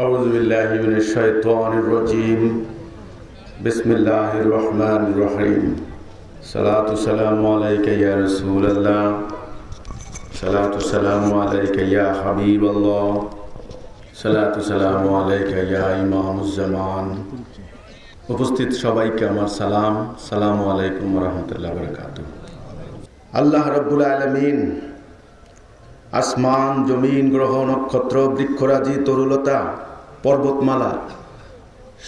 আউযু বিল্লাহি মিনাশ শাইতানির রাজীম। বিসমিল্লাহির রহমানির রহিম। সালাতু সালামু আলাইকা ইয়া রাসূলুল্লাহ, সালাতু সালামু আলাইকা ইয়া হাবিবাল্লাহ, সালাতু সালামু আলাইকা ইয়া ইমামুজ জামান। উপস্থিত সবাইকে আমার সালাম, আসসালামু আলাইকুম ওয়া রাহমাতুল্লাহি ওয়া বারাকাতুহু। আল্লাহ রাব্বুল আলামিন আসমান, জমিন, গ্রহ, নক্ষত্র, বৃক্ষরাজি, তরুলতা, পর্বতমালা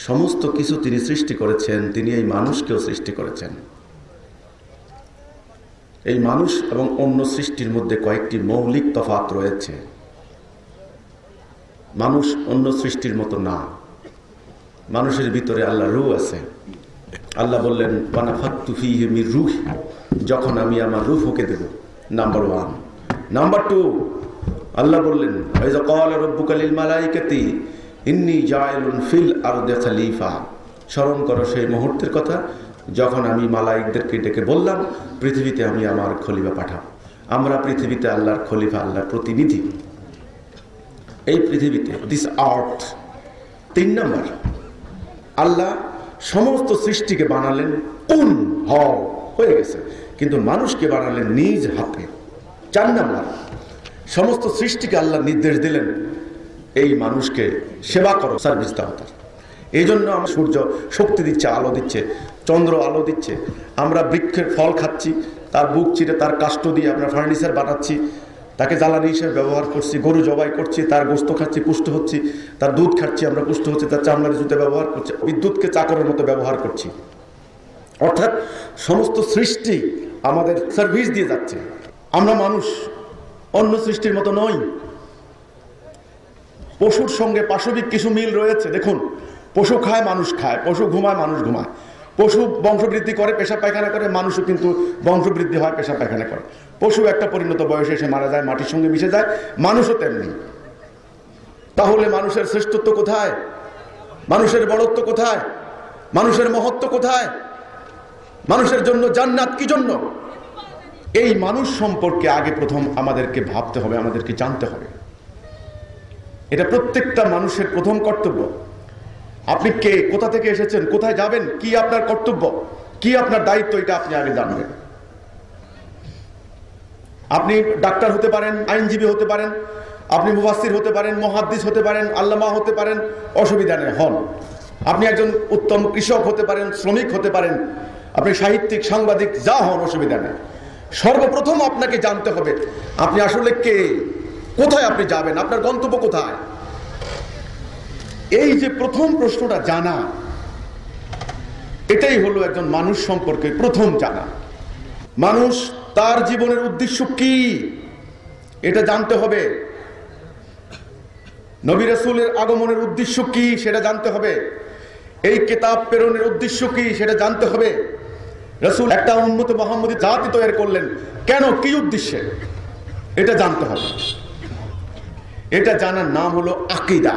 সমস্ত কিছু তিনি সৃষ্টি করেছেন। তিনি এই মানুষকেও সৃষ্টি করেছেন। এই মানুষ এবং অন্য সৃষ্টির মধ্যে কয়েকটি মৌলিক তফাৎ রয়েছে। মানুষ অন্য সৃষ্টির মতো না। মানুষের ভিতরে আল্লাহ রূহ আছে। আল্লাহ বললেন ওয়ানাফাখতু ফীহি মির রূহি, যখন আমি আমার রূহ ফুঁকে দেব। নাম্বার 1। নাম্বার 2, আল্লাহ বললেন ওয়াইযা ক্বালা রাব্বুকা লিল মালাইকাতি ইন্নী জাইলুন ফিল আরদি খলিফা। স্মরণ করো সেই মুহূর্তের কথা যখন আমি মালাইকদেরকে ডেকে বললাম পৃথিবীতে আমি আমার খলিফা পাঠাবো। আমরা পৃথিবীতে আল্লাহর খলিফা, আল্লাহর প্রতিনিধি। এই পৃথিবীতে দিস আর্থ। 3 নম্বর, আল্লাহ সমস্ত সৃষ্টিকে বানালেন কুন হও, হয়ে গেছে, কিন্তু মানুষকে বানালেন নিজ হাতে। 4 নম্বর, সমস্ত সৃষ্টিকে আল্লাহ নির্দেশ দিলেন এই মানুষকে সেবা করো, সার্ভিস দাও তার। এই জন্য আমার সূর্য শক্তি দিচ্ছে, আলো দিচ্ছে, চন্দ্র আলো দিচ্ছে, আমরা বৃক্ষের ফল খাচ্ছি, তার বুক চিরে তার কাষ্ঠ দিয়ে আমরা ফার্নিচার বানাচ্ছি, তাকে জ্বালানি হিসেবে ব্যবহার করছি, গরু জবাই করছি, তার গোস্ত খাচ্ছি, পুষ্ট হচ্ছি, তার দুধ খাচ্ছি, আমরা পুষ্ট হচ্ছি, তার চামড়ার জুতে ব্যবহার করছি, বিদ্যুৎকে চাকরের মতো ব্যবহার করছি। অর্থাৎ সমস্ত সৃষ্টি আমাদের সার্ভিস দিয়ে যাচ্ছে। আমরা মানুষ অন্য সৃষ্টির মতো নই। পশুর সঙ্গে পাশবিক কিছু মিল রয়েছে। দেখুন, পশু খায়, মানুষ খায়, পশু ঘুমায়, মানুষ ঘুমায়। পশু বংশবৃদ্ধি করে, পেশাব পায়খানা করে, মানুষও কিন্তু বংশবৃদ্ধি হয়, পেশাব পায়খানা করে। পশু একটা পরিণত বয়সে এসে মারা যায়, মাটির সঙ্গে মিশে যায়, মানুষও তেমনি। তাহলে মানুষের শ্রেষ্ঠত্ব কোথায়? মানুষের বড়ত্ব কোথায়? মানুষের মহত্ব কোথায়? মানুষের জন্য জান্নাত কি জন্য? এই মানুষ সম্পর্কে আগে প্রথম আমাদেরকে ভাবতে হবে, আমাদেরকে জানতে হবে। এটা প্রত্যেকটা মানুষের প্রথম কর্তব্য। আপনি কে, কোথা থেকে এসেছেন, কোথায় যাবেন, কি আপনার কর্তব্য, কি আপনার দায়িত্ব, এটা আপনি আগে জানবেন। আপনি ডাক্তার হতে পারেন, আইনজীবী হতে পারেন, আপনি মুফাসসির হতে পারেন, মুহাদ্দিস হতে পারেন, আল্লামা হতে পারেন, অসুবিধা নেই, হন। আপনি একজন উত্তম কৃষক হতে পারেন, শ্রমিক হতে পারেন, আপনি সাহিত্যিক, সাংবাদিক, যা হন, অসুবিধা নেই। সর্বপ্রথম আপনাকে জানতে হবে আপনি আসলে কে, কোথায় আপনি যাবেন, আপনার গন্তব্য কোথায়। এই যে প্রথম প্রশ্নটা জানা, এটাই হলো একজন মানুষ সম্পর্কে প্রথম জানা। মানুষ তার জীবনের উদ্দেশ্য কি, এটা জানতে হবে। নবী রাসূলের আগমনের উদ্দেশ্য কি, সেটা জানতে হবে। এই কিতাব প্রেরণের উদ্দেশ্য কি, সেটা জানতে হবে। রাসূল একটা উম্মতে মুহাম্মদী জাতি তৈরি করলেন কেন, কি উদ্দেশ্যে, এটা জানতে হবে। এটা জানার নাম হলো আকীদা।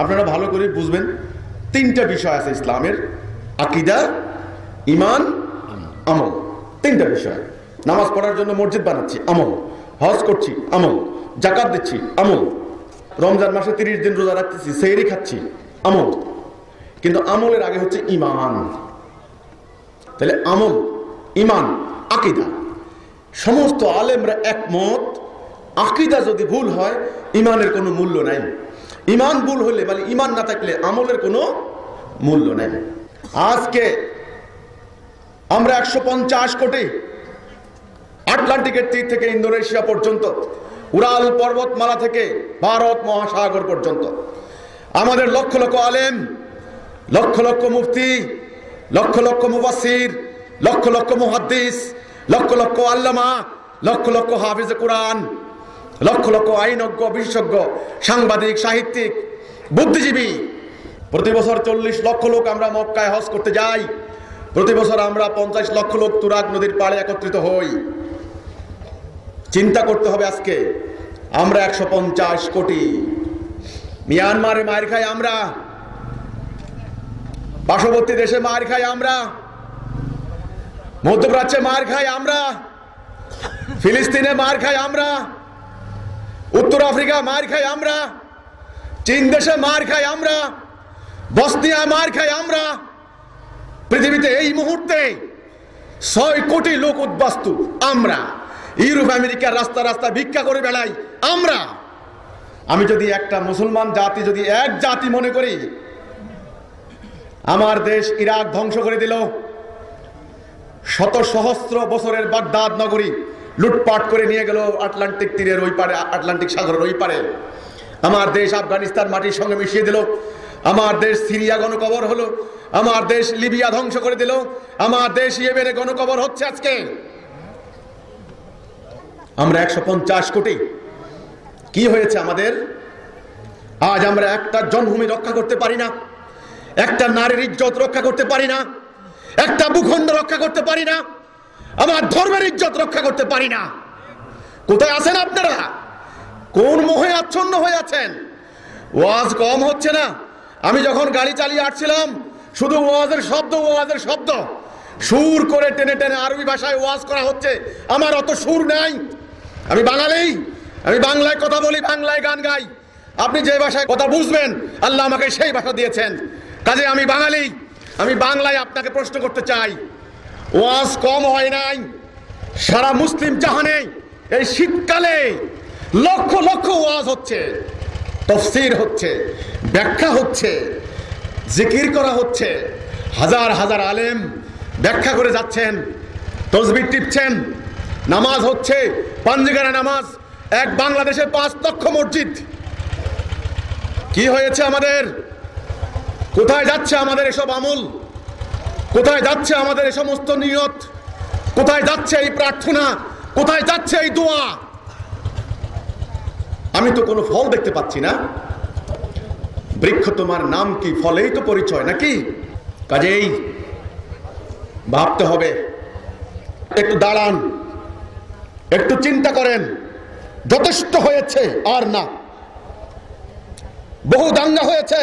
আপনারা ভালো করে বুঝবেন, 3টা বিষয় আছে ইসলামের: আকীদা, ঈমান, আমল। 3টা বিষয়। নামাজ পড়ার জন্য মসজিদ বানাচ্ছি, আমল। হজ করছি, আমল। যাকাত দিচ্ছি, আমল। রমজান মাসে 30 দিন রোজা রাখতেছি, সেহরি খাচ্ছি, আমল। কিন্তু আমলের আগে হচ্ছে ঈমান। তাহলে আমল, ঈমান, আকীদা। সমস্ত আলেমরা একমত, আকীদা যদি ভুল হয় ঈমানের কোনো মূল্য নাই। ঈমান ভুল হলে, মানে ঈমান না থাকলে আমলের কোনো মূল্য নেই। আজকে আমরা 150 কোটি, আটলান্টিকের তীর থেকে ইন্দোনেশিয়া পর্যন্ত, উরাল পর্বতমালা থেকে ভারত মহাসাগর পর্যন্ত আমাদের লক্ষ লক্ষ আলেম, লক্ষ লক্ষ মুফতি, লক্ষ লক্ষ মুফাসসির, লক্ষ লক্ষ মুহাদ্দিস, লক্ষ লক্ষ আল্লামা, লক্ষ লক্ষ হাফিজ কোরআন, লক্ষ লক্ষ আইনজ্ঞ, বিশেষজ্ঞ, সাংবাদিক, সাহিত্যিক, বুদ্ধিজীবী। প্রতি বছর 40 লক্ষ লোক আমরা মক্কায় হজ করতে যাই। প্রতি বছর আমরা 50 লক্ষ লোক তুরাগ নদীর পাড়ে একত্রিত হই। চিন্তা করতে হবে, আজকে আমরা 150 কোটি। মিয়ানমারে মার খাই আমরা, পার্শ্ববর্তী দেশে মার খাই আমরা, মধ্যপ্রাচ্যে মার খাই আমরা, ফিলিস্তিনে মার খাই আমরা, উত্তর আফ্রিকা মার খাই আমরা, চীন দেশে মার খাই আমরা, বসনিয়া মার খাই আমরা। পৃথিবীতে এই মুহূর্তে 6 কোটি লোক উদ্বাস্তু আমরা। ইউরোপ আমেরিকার রাস্তা রাস্তা ভিক্ষা করে বেড়াই আমরা। আমি যদি একটা মুসলমান জাতি, যদি এক জাতি মনে করি, আমার দেশ ইরাক ধ্বংস করে দিল, শত সহস্র বছরের বাগদাদ নগরী লুটপাট করে নিয়ে গেল আটলান্টিক তীরের ওই পারে, আটলান্টিক সাগরের ওই পারে। আমার দেশ আফগানিস্তান মাটির সঙ্গে মিশিয়ে দিল, আমার দেশ সিরিয়া গণকবর হলো, আমার দেশ লিবিয়া ধ্বংস করে দিল, আমার দেশ ইয়েমেনে গণকবর হচ্ছে আজকে। আমরা 150 কোটি। কি হয়েছে আমাদের? আজ আমরা একটা জন্মভূমি রক্ষা করতে পারি না, একটা নারীর ইজ্জত রক্ষা করতে পারি না, একটা ভূখণ্ড রক্ষা করতে পারি না, আমার ধর্মের ইজ্জত রক্ষা করতে পারি না। কোথায় আছেন আপনারা? কোন মোহে আচ্ছন্ন হয়ে আছেন? ওয়াজ কম হচ্ছে না? আমি যখন গাড়ি চালিয়ে আসছিলাম শুধু ওয়াজের শব্দ, ওয়াজের শব্দ, সুর করে টেনে টেনে আরবি ভাষায় ওয়াজ করা হচ্ছে। আমার অত সুর নাই, আমি বাঙালি, আমি বাংলায় কথা বলি, বাংলায় গান গাই। আপনি যে ভাষায় কথা বুঝবেন আল্লাহ আমাকে সেই ভাষা দিয়েছেন, কাজে আমি বাঙালি, আমি বাংলায় আপনাকে প্রশ্ন করতে চাই। ওয়াজ কম হয় নাই? সারা মুসলিম জাহানে এই শীতকালে লক্ষ লক্ষ ওয়াজ হচ্ছে, তাফসীর হচ্ছে, ব্যাখ্যা হচ্ছে, জিকির করা হচ্ছে। হাজার হাজার আলেম ব্যাখ্যা করে যাচ্ছেন, তসবিহ টিপছেন, নামাজ হচ্ছে, পাঞ্জিগারা নামাজ। এক বাংলাদেশে 5 লক্ষ মসজিদ। কি হয়েছে আমাদের? কোথায় যাচ্ছে আমাদের এসব আমল? কোথায় যাচ্ছে আমাদের এ সমস্ত নিয়ত? কোথায় যাচ্ছে এই প্রার্থনা? কোথায় যাচ্ছে এই দোয়া? আমি তো কোনো ফল দেখতে পাচ্ছি না। বৃক্ষ তোমার নাম কি, ফলেই তো পরিচয় নাকি? কাজেই ভাবতে হবে, একটু দাঁড়ান, একটু চিন্তা করেন। যথেষ্ট হয়েছে, আর না। বহু দাঙ্গা হয়েছে,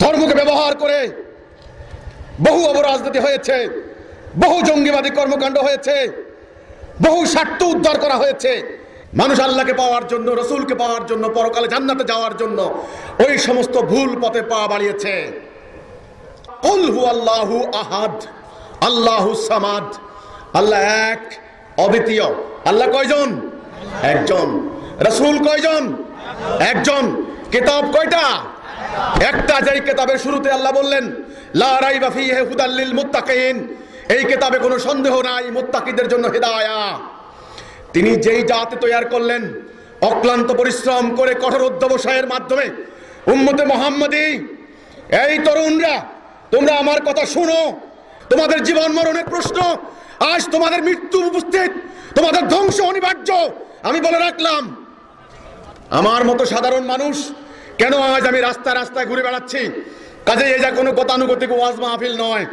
ধর্মকে ব্যবহার করে বহু অপরাজনীতি হয়েছে, বহু জঙ্গিবাদী কর্মকাণ্ড হয়েছে, বহু স্বার্থ উদ্ধার করা হয়েছে। মানুষ আল্লাহকে পাওয়ার জন্য, রসুলকে পাওয়ার জন্য, পরকালে জান্নাতে যাওয়ার জন্য ওই সমস্ত ভুল পথে পা বাড়িয়েছে। কুল হুয়াল্লাহু আহাদ, আল্লাহুস সামাদ। আল্লাহ এক, অদ্বিতীয়। আল্লাহ কয়জন? একজন। রসুল কয়জন? একজন। কিতাব কয়টা? একটা। যেই কিতাবের শুরুতে আল্লাহ বললেন লা রাইবা ফীহি হুদাল লিল মুত্তাকিন, এই কিতাবে কোনো সন্দেহ নাই, মুত্তাকিদের জন্য হিদায়াত। তিনি যেই জাতি তৈরি করলেন অক্লান্ত পরিশ্রম করে, কঠোর অধ্যবসায়ের মাধ্যমে, উম্মতে মুহাম্মাদি, এই তরুণরা তোমরা আমার কথা শুনো। তোমাদের জীবন মরণের প্রশ্ন, আজ তোমাদের মৃত্যু উপস্থিত, তোমাদের ধ্বংস অনিবার্য। আমি বলে রাখলাম, আমার মতো সাধারণ মানুষ কেন আজ আমি রাস্তায় রাস্তায় ঘুরে বেড়াচ্ছি? কাজে এটা কোনো গতানুগতিক ওয়াজ মাহফিল নয়,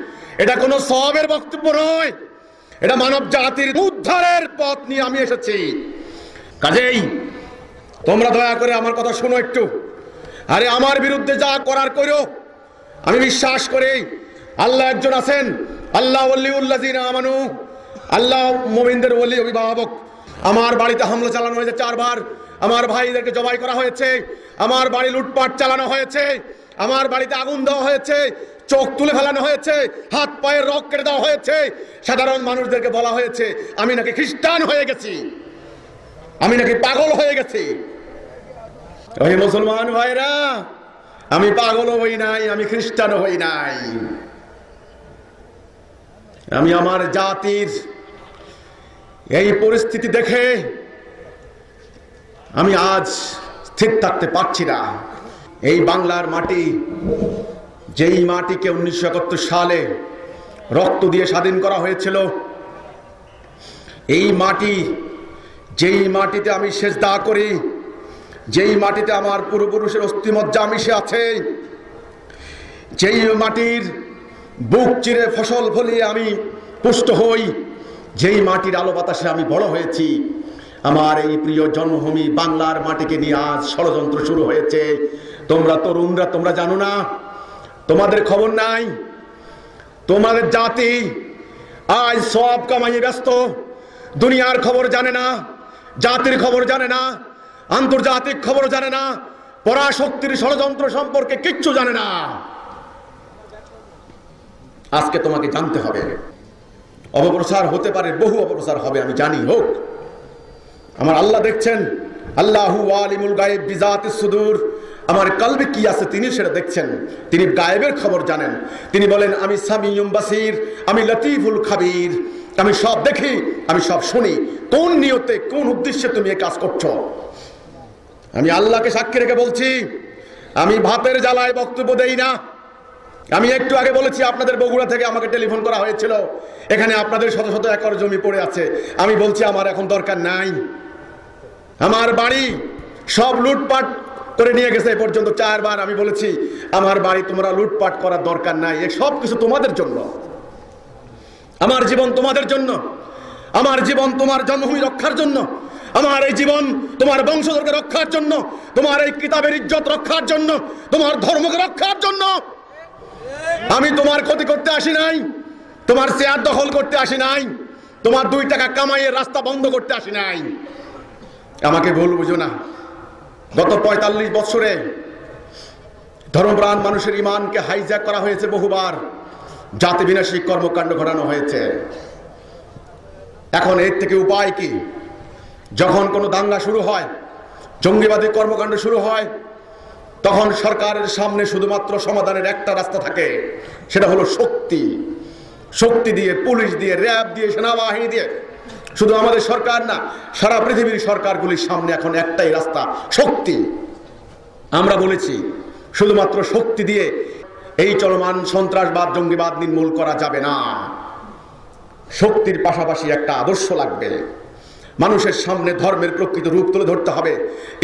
এটা কোনো সওয়াবের বক্তব্য নয়, এটা মানব জাতির উদ্ধারের পথ নিয়ে আমি এসেছি। কাজেই তোমরা দয়া করে আমার কথা শোনো একটু। আরে আমার বিরুদ্ধে যা করার করো। আমি বিশ্বাস করি আল্লাহ একজন আছেন, আল্লাহ ওয়ালিউল্লাযিনা আমানু, আল্লাহ মুমিনদের ওলি, অভিভাবক। আমার বাড়িতে হামলা চালানো হয়েছে 4 বার, আমার ভাইদেরকে জবাই করা হয়েছে, আমার বাড়ি লুটপাট চালানো হয়েছে, আমার বাড়িতে আগুন দেওয়া হয়েছে, চোখ তুলে ফেলানো হয়েছে, হাত পায়ের রক কেটে দেওয়া হয়েছে। সাধারণ মানুষদেরকে বলা হয়েছে আমি নাকি খ্রিস্টান হয়ে গেছি, আমি নাকি পাগল হয়ে গেছি। ওই মুসলমান ভাইরা, আমি পাগল হই নাই, আমি খ্রিস্টান হই নাই। আমি আমার জাতির এই পরিস্থিতি দেখে আমি আজ স্থির থাকতে পারছি না। এই বাংলার মাটি, যেই মাটিকে 1971 সালে রক্ত দিয়ে স্বাধীন করা হয়েছিল, এই মাটি, যেই মাটিতে আমি সেজদা করি, যেই মাটিতে আমার পূর্বপুরুষের অস্থিমজ্জা মিশে আছে, যেই মাটির বুক চিরে ফসল ফলিয়ে আমি পুষ্ট হই, যেই মাটির আলো বাতাসে আমি বড় হয়েছি, আমার এই প্রিয় জন্মভূমি বাংলার মাটিকে নিয়ে আজ ষড়যন্ত্র শুরু হয়েছে। তোমরা তরুণরা, তোমরা জানো না, তোমাদের খবর নাই। তোমাদের জাতি আজ সব কামাইয়ে ব্যস্ত, দুনিয়ার খবর জানে না, জাতির খবর জানে না, আন্তর্জাতিক খবর জানে না, পরাশক্তির ষড়যন্ত্র সম্পর্কে কিচ্ছু জানে না। আজকে তোমাকে জানতে হবে। অপপ্রচার হতে পারে, বহু অপপ্রচার হবে, আমি জানি, হোক। আমার আল্লাহ দেখছেন, আল্লাহু আলিমুল গায়েব বিজাতিস সুদূর, আমার কলবে কি আছে তিনি সেটা দেখছেন। তিনি গায়েবের খবর জানেন। তিনি বলেন, আমি সামিউম বাসির, আমি লতিফুল খাবির, আমি সব দেখি, আমি সব শুনি। কোন নিয়তে, কোন উদ্দেশ্যে তুমি এই কাজ করছো? আমি আল্লাহকে সাক্ষী রেখে বলছি, আমি ভাতের জ্বালায় বক্তব্য দেই না। আমি একটু আগে বলেছি, আপনাদের বগুড়া থেকে আমাকে টেলিফোন করা হয়েছিল, এখানে আপনাদের শত শত একর জমি পড়ে আছে। আমি বলছি আমার এখন দরকার নাই। আমার বাড়ি সব লুটপাট করে নিয়ে গেছে এ পর্যন্ত 4 বার। আমি বলেছি আমার বাড়ি তোমরা লুটপাট করার দরকার নাই, এ সব কিছু তোমাদের জন্য। আমার জীবন তোমাদের জন্য, আমার জীবন তোমার জন্মভূমি রক্ষার জন্য, আমার এই জীবন তোমার বংশধরকে রক্ষার জন্য, তোমার এই কিতাবের ইজ্জত রক্ষার জন্য, তোমার ধর্মকে রক্ষার জন্য। আমি তোমার ক্ষতি করতে আসি নাই, তোমার চেয়ার দখল করতে আসি নাই, তোমার 2 টাকা কামাইয়ের রাস্তা বন্ধ করতে আসি নাই। আমাকে ভুল বুঝো না। গত 45 বছরে ধর্মপ্রাণ মানুষের ইমানকে হাইজ্যাক করা হয়েছে বহুবার, জাতি বিনাশী কর্মকাণ্ড ঘটানো হয়েছে। এখন এর থেকে উপায় কি? যখন কোনো দাঙ্গা শুরু হয়, জঙ্গিবাদী কর্মকাণ্ড শুরু হয়, তখন সরকারের সামনে শুধুমাত্র সমাধানের একটা রাস্তা থাকে, সেটা হলো শক্তি। শক্তি দিয়ে, পুলিশ দিয়ে, র্যাব দিয়ে, সেনাবাহিনী দিয়ে। শুধু আমাদের সরকার না, সারা পৃথিবীর সরকারগুলির সামনে এখন একটাই রাস্তা, শক্তি। আমরা বলেছি শুধুমাত্র শক্তি দিয়ে এই চলমান সন্ত্রাসবাদ, জঙ্গিবাদ নির্মূল করা যাবে না। শক্তির পাশাপাশি একটা আদর্শ লাগবে। মানুষের সামনে ধর্মের প্রকৃত রূপ তুলে ধরতে হবে,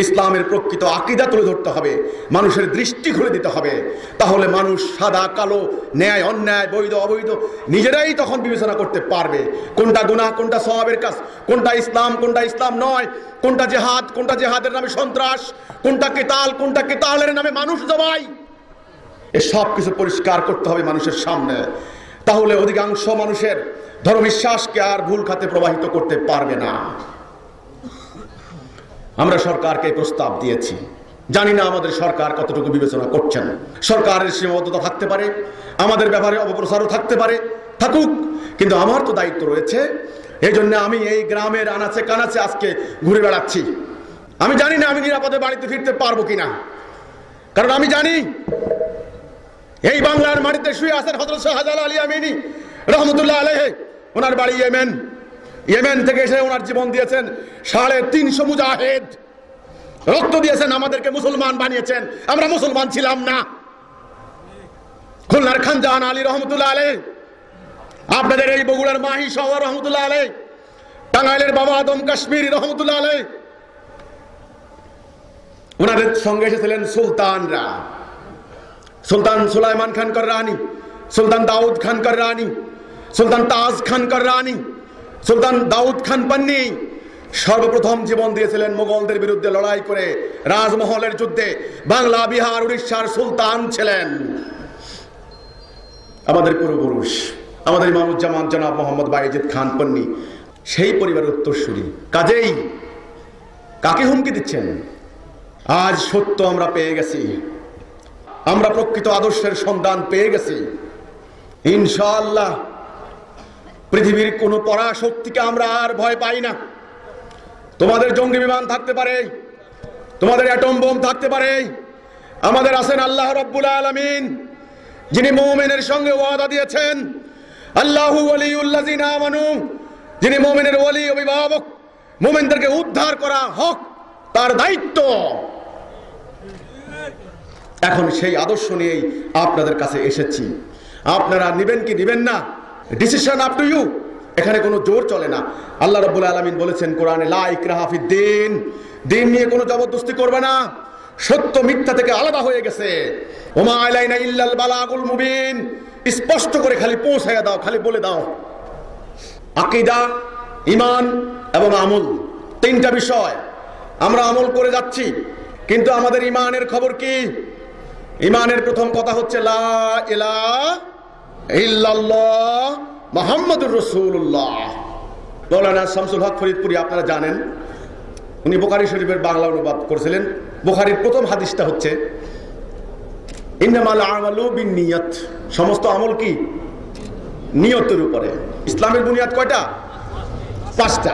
ইসলামের প্রকৃত আকীদা তুলে ধরতে হবে, মানুষের দৃষ্টি খুলে দিতে হবে। তাহলে মানুষ সাদা কালো, ন্যায় অন্যায়, বৈধ অবৈধ নিজেরাই তখন বিবেচনা করতে পারবে। কোনটা গুনাহ, কোনটা সওয়াবের কাজ, কোনটা ইসলাম, কোনটা ইসলাম নয়, কোনটা জিহাদ, কোনটা জিহাদের নামে সন্ত্রাস, কোনটা কিতাল, কোনটা কিতালের নামে মানুষ জবাই। এসব কিছু পরিষ্কার করতে হবে মানুষের সামনে। তাহলে অধিকাংশ মানুষের ধর্মবিশ্বাসকে আর ভুল খাতে প্রবাহিত করতে পারবে না। আমরা সরকারকে প্রস্তাব দিয়েছি, জানি না আমাদের সরকার কতটুকু বিবেচনা করছেন। সরকারের সীমাবদ্ধতা থাকতে পারে, আমাদের ব্যাপারে অপপ্রচারও থাকতে পারে, থাকুক, কিন্তু আমার তো দায়িত্ব রয়েছে। এই জন্য আমি এই গ্রামের আনাচে কানাচে আজকে ঘুরে বেড়াচ্ছি। আমি জানি না আমি নিরাপদে বাড়িতে ফিরতে পারবো কিনা, কারণ আমি জানি এই বাংলার মাটিতে শুয়ে আছেন হযরত শাহজালাল আলী আমিনী রহমতুল্লাহ আলাইহি। ওনার বাড়ি ইয়েমেন, ইয়েমেন থেকে এসে ওনার জীবন দিয়েছেন 350 মুজাহিদ, রক্ত দিয়েছেন, আমাদেরকে মুসলমান বানিয়েছেন। আমরা মুসলমান ছিলাম না। খুলনার খানজাহান আলী রহমতুল্লাহ আলাইহি, আপনাদের এই বগুড়ার মাহি শহর রহমতুল্লাহ আলাইহি, টাঙ্গাইলের বাবা আদম কাশ্মীরি রহমতুল্লাহ আলাইহি, ওনাদের সঙ্গে এসেছিলেন সুলতানরা, সুলতান সুলাইমান খান কররানী, সুলতান দাউদ খান কররানী, সুলতান তাজ খান কররানী, সুলতান দাউদ খান পান্নি। সর্বপ্রথম জীবন দিয়েছিলেন মুঘলদের বিরুদ্ধে লড়াই করে, রাজমহলের যুদ্ধে। বাংলা, বিহার, উড়িষ্যার সুলতান ছিলেন আমাদের পূর্বপুরুষ, আমাদের ইমামুজ্জামান জনাব মোহাম্মদ বাইজিদ খান পন্নি, সেই পরিবারের উত্তরসূরি। কাজেই কাকে হুমকি দিচ্ছেন? আজ সত্য আমরা পেয়ে গেছি, আমরা প্রকৃত আদর্শের সন্ধান পেয়ে গেছি। ইনশাআল্লাহ পৃথিবীর কোন পরাশক্তিকে আমরা আর ভয় পাই না। তোমাদের জঙ্গি বিমান থাকতে পারে, তোমাদের অ্যাটম বোম থাকতে পারে, আমাদের আছেন আল্লাহ রাব্বুল আলামিন, যিনি মুমিনের সঙ্গে ওয়াদা দিয়েছেন, আল্লাহু ওয়ালিউল্লাযিনা আমানু, যিনি মুমিনের ওলি, অভিভাবক। মুমিনদেরকে উদ্ধার করা হক, তার দায়িত্ব। এখন সেই আদর্শ নিয়েই আপনাদের কাছে এসেছি। আপনারা নেবেন কি নেবেন না, ডিসিশন আপ টু ইউ। এখানে কোনো জোর চলে না। আল্লাহ রাব্বুল আলামিন বলেছেন কোরআনে, লা ইকরাহা ফিদ্দিন, দিন নিয়ে কোনো জবরদস্তি করবে না। সত্য মিথ্যা থেকে আলাদা হয়ে গেছে। ওমা আলাইনা ইল্লাল বালাগুল মুবিন, স্পষ্ট করে খালি পৌঁছায়া দাও, খালি বলে দাও। আকীদা, ঈমান এবং আমল, 3টা বিষয়। আমরা আমল করে যাচ্ছি, কিন্তু আমাদের ঈমানের খবর কি? ঈমানের প্রথম কথা হচ্ছে লা ইলাহা ইল্লাল্লাহ মুহাম্মাদুর রাসূলুল্লাহ। মাওলানা শামসুল হক ফরিদপুরি আপনারা জানেন, উনি বুখারী শরীফের বাংলা অনুবাদ করেছিলেন। বুখারীর প্রথম হাদিসটা হচ্ছে ইন্নামাল আমালু বিন্নিয়াত, সমস্ত আমল কি নিয়তের উপরে। ইসলামের বুনিয়াদ কয়টা? 5টা।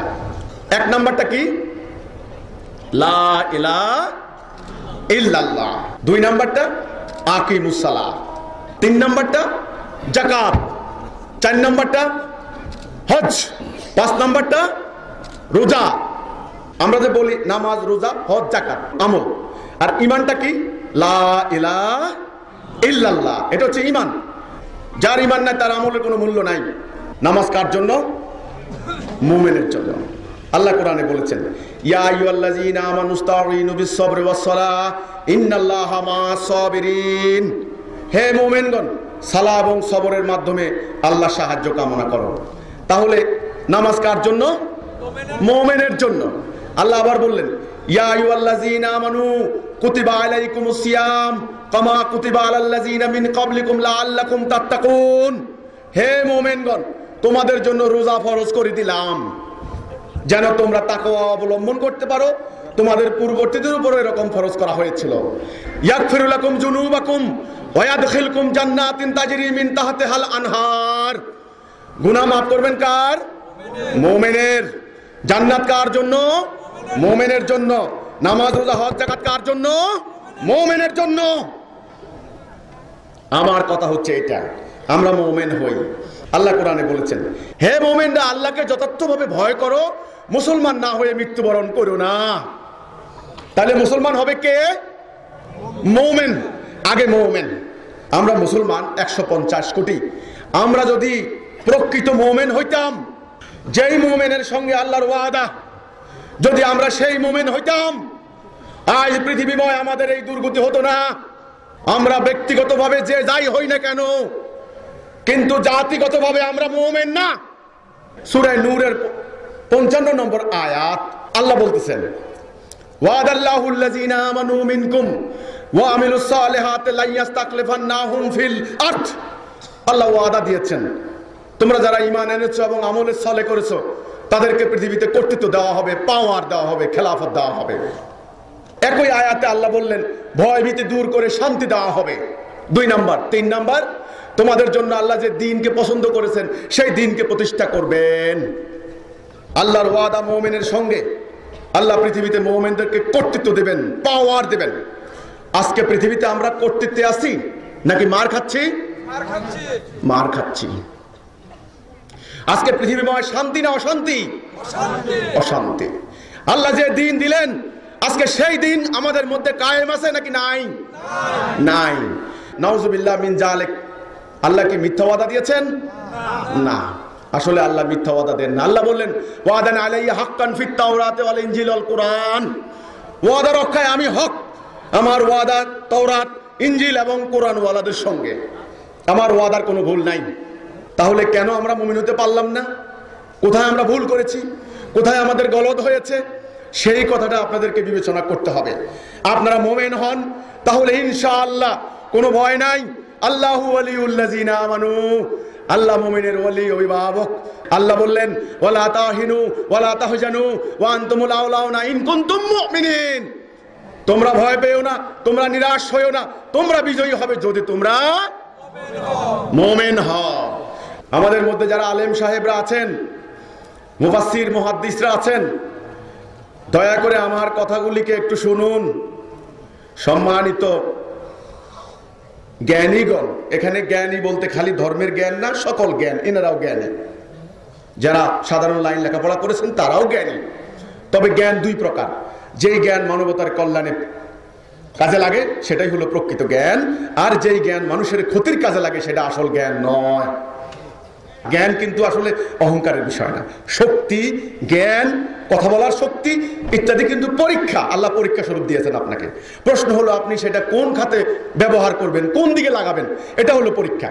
1 নাম্বারটা কি? লা ইলাহা ইল্লাল্লাহ। 2 নাম্বারটা আকিমুস সালাহ। 3 নাম্বারটা যাকাত। 4 নাম্বারটা হজ। 5 নাম্বারটা রোজা। আমরা যে বলি নামাজ, রোজা, হজ, যাকাত আমল। আর ঈমানটা কি? লা ইলাহা ইল্লাল্লাহ। এটা হচ্ছে ঈমান। যার ঈমান নাই তার আমলের কোনো মূল্য নাই। নামাজ কার জন্য? মুমিনের জন্য। আল্লাহ কোরআনে বলেছেন ইয়া আইয়ুহাল্লাযীনা আমানুস্তাঈনু বিস-সাবরি ওয়াস-সালাহ ইন্নাল্লাহা মা'আস সাবিরিন। হে মুমিনগণ, সালাহ এবং সবরের মাধ্যমে আল্লাহ সাহায্য কামনা করো। তাহলে নামাজ কার জন্য? মুমিনের জন্য। আল্লাহ আবার বললেন ইয়া আইয়ুহাল্লাযীনা আমানু কুতিবা আলাইকুমুস সিয়াম কামা কুতিবা আলাল্লাযীনা মিন ক্বাবলিকুম লাআল্লাকুম তাত্তাকুন। হে মুমিনগণ, তোমাদের জন্য রোজা ফরজ করে দিলাম যেন তোমরা তাকওয়া অবলম্বন করতে পারো। তোমাদের পূর্ববর্তীদের উপর এরকম ফরজ করা হয়েছিল। ইয়াগফিরু লাকুম যুনুবাকুম ওয়া ইয়াদখিলকুম জান্নাতিন তাজরি মিন তাহতিহাল আনহার। গুনাহ মাফ করবেন কার? মুমিনের। জান্নাত কার জন্য? মুমিনের জন্য। নামাজ, রোজা, হজ, যাকাত কার জন্য? মুমিনের জন্য। আমার কথা হচ্ছে এটা, আমরা মুমিন হই। আল্লাহ কোরআনে বলেছেন হে মুমিনরা, আল্লাহকে যথার্থভাবে ভয় করো, মুসলমান না হয়ে মৃত্যুবরণ করো না। তাহলে মুসলমান হবে কে? মুমিন। আগে মুমিন। আমরা মুসলমান 150 কোটি। আমরা যদি প্রকৃত মুমিন হইতাম, যেই মুমিনের সঙ্গে আল্লাহর ওয়াদা, যদি আমরা সেই মুমিন হইতাম, আজ পৃথিবীময় আমাদের এই দুর্গতি হতো না। আমরা ব্যক্তিগতভাবে যে যাই হই না কেন, কিন্তু জাতিগতভাবে আমরা মুমিন না। সূরা নূরের 55 নম্বর আয়াত আল্লাহ বলতেছেন ওয়াদাল্লাহুল লাযীনা আমানু মিনকুম ওয়া আমিলুস সালিহাতি লা ইস্তাখলিফান্নাহুম ফিল আরদ। আল্লাহ ওয়াদা দিয়েছেন, তোমরা যারা ঈমান এনেছো এবং আমলে সালেহ করেছো তাদেরকে পৃথিবীতে কর্তৃত্ব দেওয়া হবে, পাওয়ার দেওয়া হবে, খেলাফত দেওয়া হবে। একই আয়াতে আল্লাহ বললেন ভয় ভীতি দূর করে শান্তি দেওয়া হবে। 2 নাম্বার। 3 নাম্বার, তোমাদের জন্য আল্লাহ যে দ্বীনকে পছন্দ করেছেন সেই দ্বীনকে প্রতিষ্ঠা করবেন। আল্লাহর ওয়াদা মুমিনের সঙ্গে। আল্লাহ পৃথিবীতে মুমিনদেরকে কর্তৃত্ব দেবেন, পাওয়ার দেবেন। আজকে পৃথিবীতে আমরা কর্তৃত্বে আছি নাকি মার খাচ্ছি? মার খাচ্ছি। আজকে পৃথিবীময় শান্তি না অশান্তি? অশান্তি। আল্লাহ যে দ্বীন দিলেন, আজকে সেই দিন আমাদের মধ্যে কায়েম আছে নাকি নাই? নাই। নাউজুবিল্লাহ মিন যালিক। আল্লাহ কি মিথ্যা ওয়াদা দিয়েছেন? না, আসলে আল্লাহ মিথ্যা ওয়াদা দেন না। আল্লাহ বললেন ওয়াদান আলাইহি হাক্কান ফিত তাওরাতি ওয়াল ইনজিল ওয়াল কুরআন। ওয়াদা রক্ষায় আমি হক। আমার ওয়াদা তাওরাত, ইনজিল এবং কোরআন ওয়ালাদের সঙ্গে। আমার ওয়াদার কোনো ভুল নাই। তাহলে কেন আমরা মুমিন হতে পারলাম না? কোথায় আমরা ভুল করেছি? কোথায় আমাদের গলদ হয়েছে? সেই কথাটা আপনাদেরকে বিবেচনা করতে হবে। আপনারা মুমিন হন, তাহলে ইনশাআল্লাহ কোনো ভয় নাই। আল্লাহু ওয়ালিউল লাযিনা আমানু। আল্লাহ মুমিনের ওলি, অভিভাবক। আল্লাহ বললেন ওয়ালা তাহিনু ওয়ালা তাহজানু ওয়া আনতুমুল আউলাউনা ইন কুনতুম মুমিনিন। তোমরা ভয় পেও না, তোমরা নিরাশ হয়ো না, তোমরা বিজয়ী হবে যদি তোমরা মুমিন হও। আমাদের মধ্যে যারা আলেম সাহেবরা আছেন, মুফাসসির মুহাদ্দিসরা আছেন, দয়া করে আমার কথাগুলিকে একটু শুনুন। সম্মানিত জ্ঞানীগণ, এখানে জ্ঞানী বলতে খালি ধর্মের জ্ঞান না, সকল জ্ঞান। এনারাও জ্ঞানী। যারা সাধারণ লাইন লেখাপড়া করেছেন তারাও জ্ঞানী। তবে জ্ঞান 2 প্রকার। যেই জ্ঞান মানবতার কল্যাণে কাজে লাগে সেটাই হলো প্রকৃত জ্ঞান, আর যেই জ্ঞান মানুষের ক্ষতির কাজে লাগে সেটা আসল জ্ঞান নয়। জ্ঞান কিন্তু আসলে অহংকারের বিষয় না। শক্তি, জ্ঞান, কথা বলার শক্তি ইত্যাদি কিন্তু পরীক্ষা। আল্লাহ পরীক্ষা স্বরূপ দিয়েছেন আপনাকে। প্রশ্ন হলো আপনি সেটা কোন খাতে ব্যবহার করবেন, কোন দিকে লাগাবেন, এটা হলো পরীক্ষা।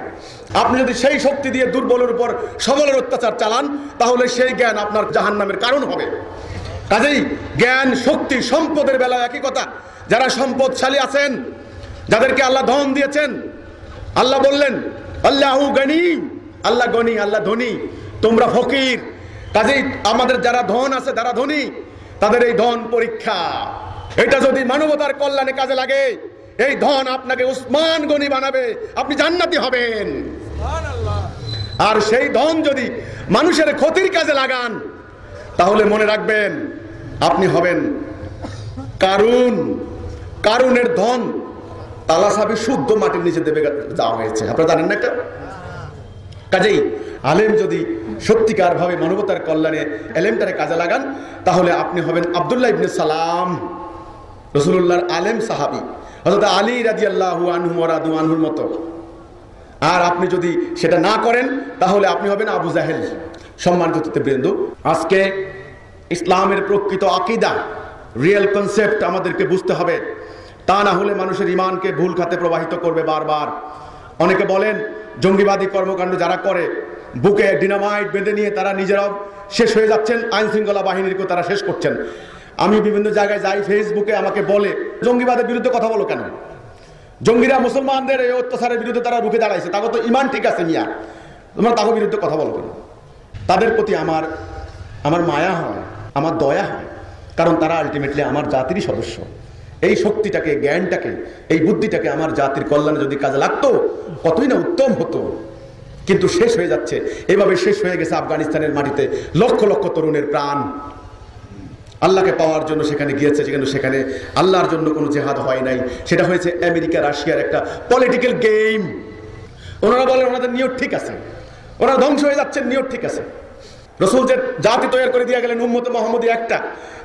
আপনি যদি সেই শক্তি দিয়ে দুর্বলের উপর সবলের অত্যাচার চালান, তাহলে সেই জ্ঞান আপনার জাহান্নামের কারণ হবে। কাজেই জ্ঞান, শক্তি, সম্পদের বেলায় একই কথা। যারা সম্পদশালী আছেন, যাদেরকে আল্লাহ ধন দিয়েছেন, আল্লাহ বললেন আল্লাহু গনি। আল্লাহ গনি, আল্লাহ ধনী, তোমরা ফকির। কাজেই আমাদের যারা ধন আছে, যারা ধনী, তাদের এই ধন পরীক্ষা। এটা যদি মানবতার কল্যাণে কাজে লাগে, এই ধন আপনাকে উসমান গনি বানাবে, আপনি জান্নাতি হবেন। আর সেই ধন যদি মানুষের ক্ষতির কাজে লাগান, তাহলে মনে রাখবেন আপনি হবেন কারুন। কারুনের ধন তালাসাবি শুদ্ধ মাটির নিচে দেবে দেওয়া হয়েছে, আপনারা জানেন না এটা? কাজেই আলেম যদি সত্যিকার ভাবে মানবতার কল্যাণে এলেমটারে কাজে লাগান, তাহলে আপনি হবেন আব্দুল্লাহ ইবনে সালাম, রাসূলুল্লাহর আলেম সাহাবী, হযরত আলী রাদিয়াল্লাহু আনহু ওয়া রাদু আনহুর মতো। আর আপনি যদি সেটা না করেন, তাহলে আপনি হবেন আবু জাহেল। সম্মানিত অতিথিবৃন্দ, আজকে ইসলামের প্রকৃত আকীদা, রিয়েল কনসেপ্ট আমাদেরকে বুঝতে হবে। তা না হলে মানুষের ঈমানকে ভুল খাতে প্রবাহিত করবে বারবার। অনেকে বলেন জঙ্গিবাদী কর্মকাণ্ড যারা করে, বুকে ডিনামাইট বেঁধে নিয়ে তারা নিজেরাও শেষ হয়ে যাচ্ছেন, আইন শৃঙ্খলা বাহিনীকেও তারা শেষ করছেন। আমি বিভিন্ন জায়গায় যাই, ফেসবুকে আমাকে বলে জঙ্গিবাদের বিরুদ্ধে কথা বলো কেন? জঙ্গিরা মুসলমানদের এই অত্যাচারের বিরুদ্ধে তারা রুখে দাঁড়াইছে, তাকে তো ঈমান ঠিক আছে মিয়া, তোমরা তাকে বিরুদ্ধে কথা বলো কেন? তাদের প্রতি আমার মায়া হয়, আমার দয়া হয়, কারণ তারা আলটিমেটলি আমার জাতিরই সদস্য। এই শক্তিটাকে, জ্ঞানটাকে, এই বুদ্ধিটাকে আমার জাতির কল্যাণে যদি কাজে লাগতো, কতই না উত্তম হতো। কিন্তু শেষ হয়ে যাচ্ছে, এভাবে শেষ হয়ে গেছে আফগানিস্তানের মাটিতে লক্ষ লক্ষ তরুণের প্রাণ। আল্লাহকে পাওয়ার জন্য সেখানে গিয়েছে, সেখানে আল্লাহর জন্য কোনো জেহাদ হয় নাই, সেটা হয়েছে আমেরিকা রাশিয়ার একটা পলিটিক্যাল গেম। ওনারা বলেন ওনাদের নিয়ত ঠিক আছে, ওনারা ধ্বংস হয়ে যাচ্ছেন, নিয়ত ঠিক আছে। রাসূল যে জাতি তৈরি করে দিয়ে গেলেন উম্মতে মুহাম্মদী একটা,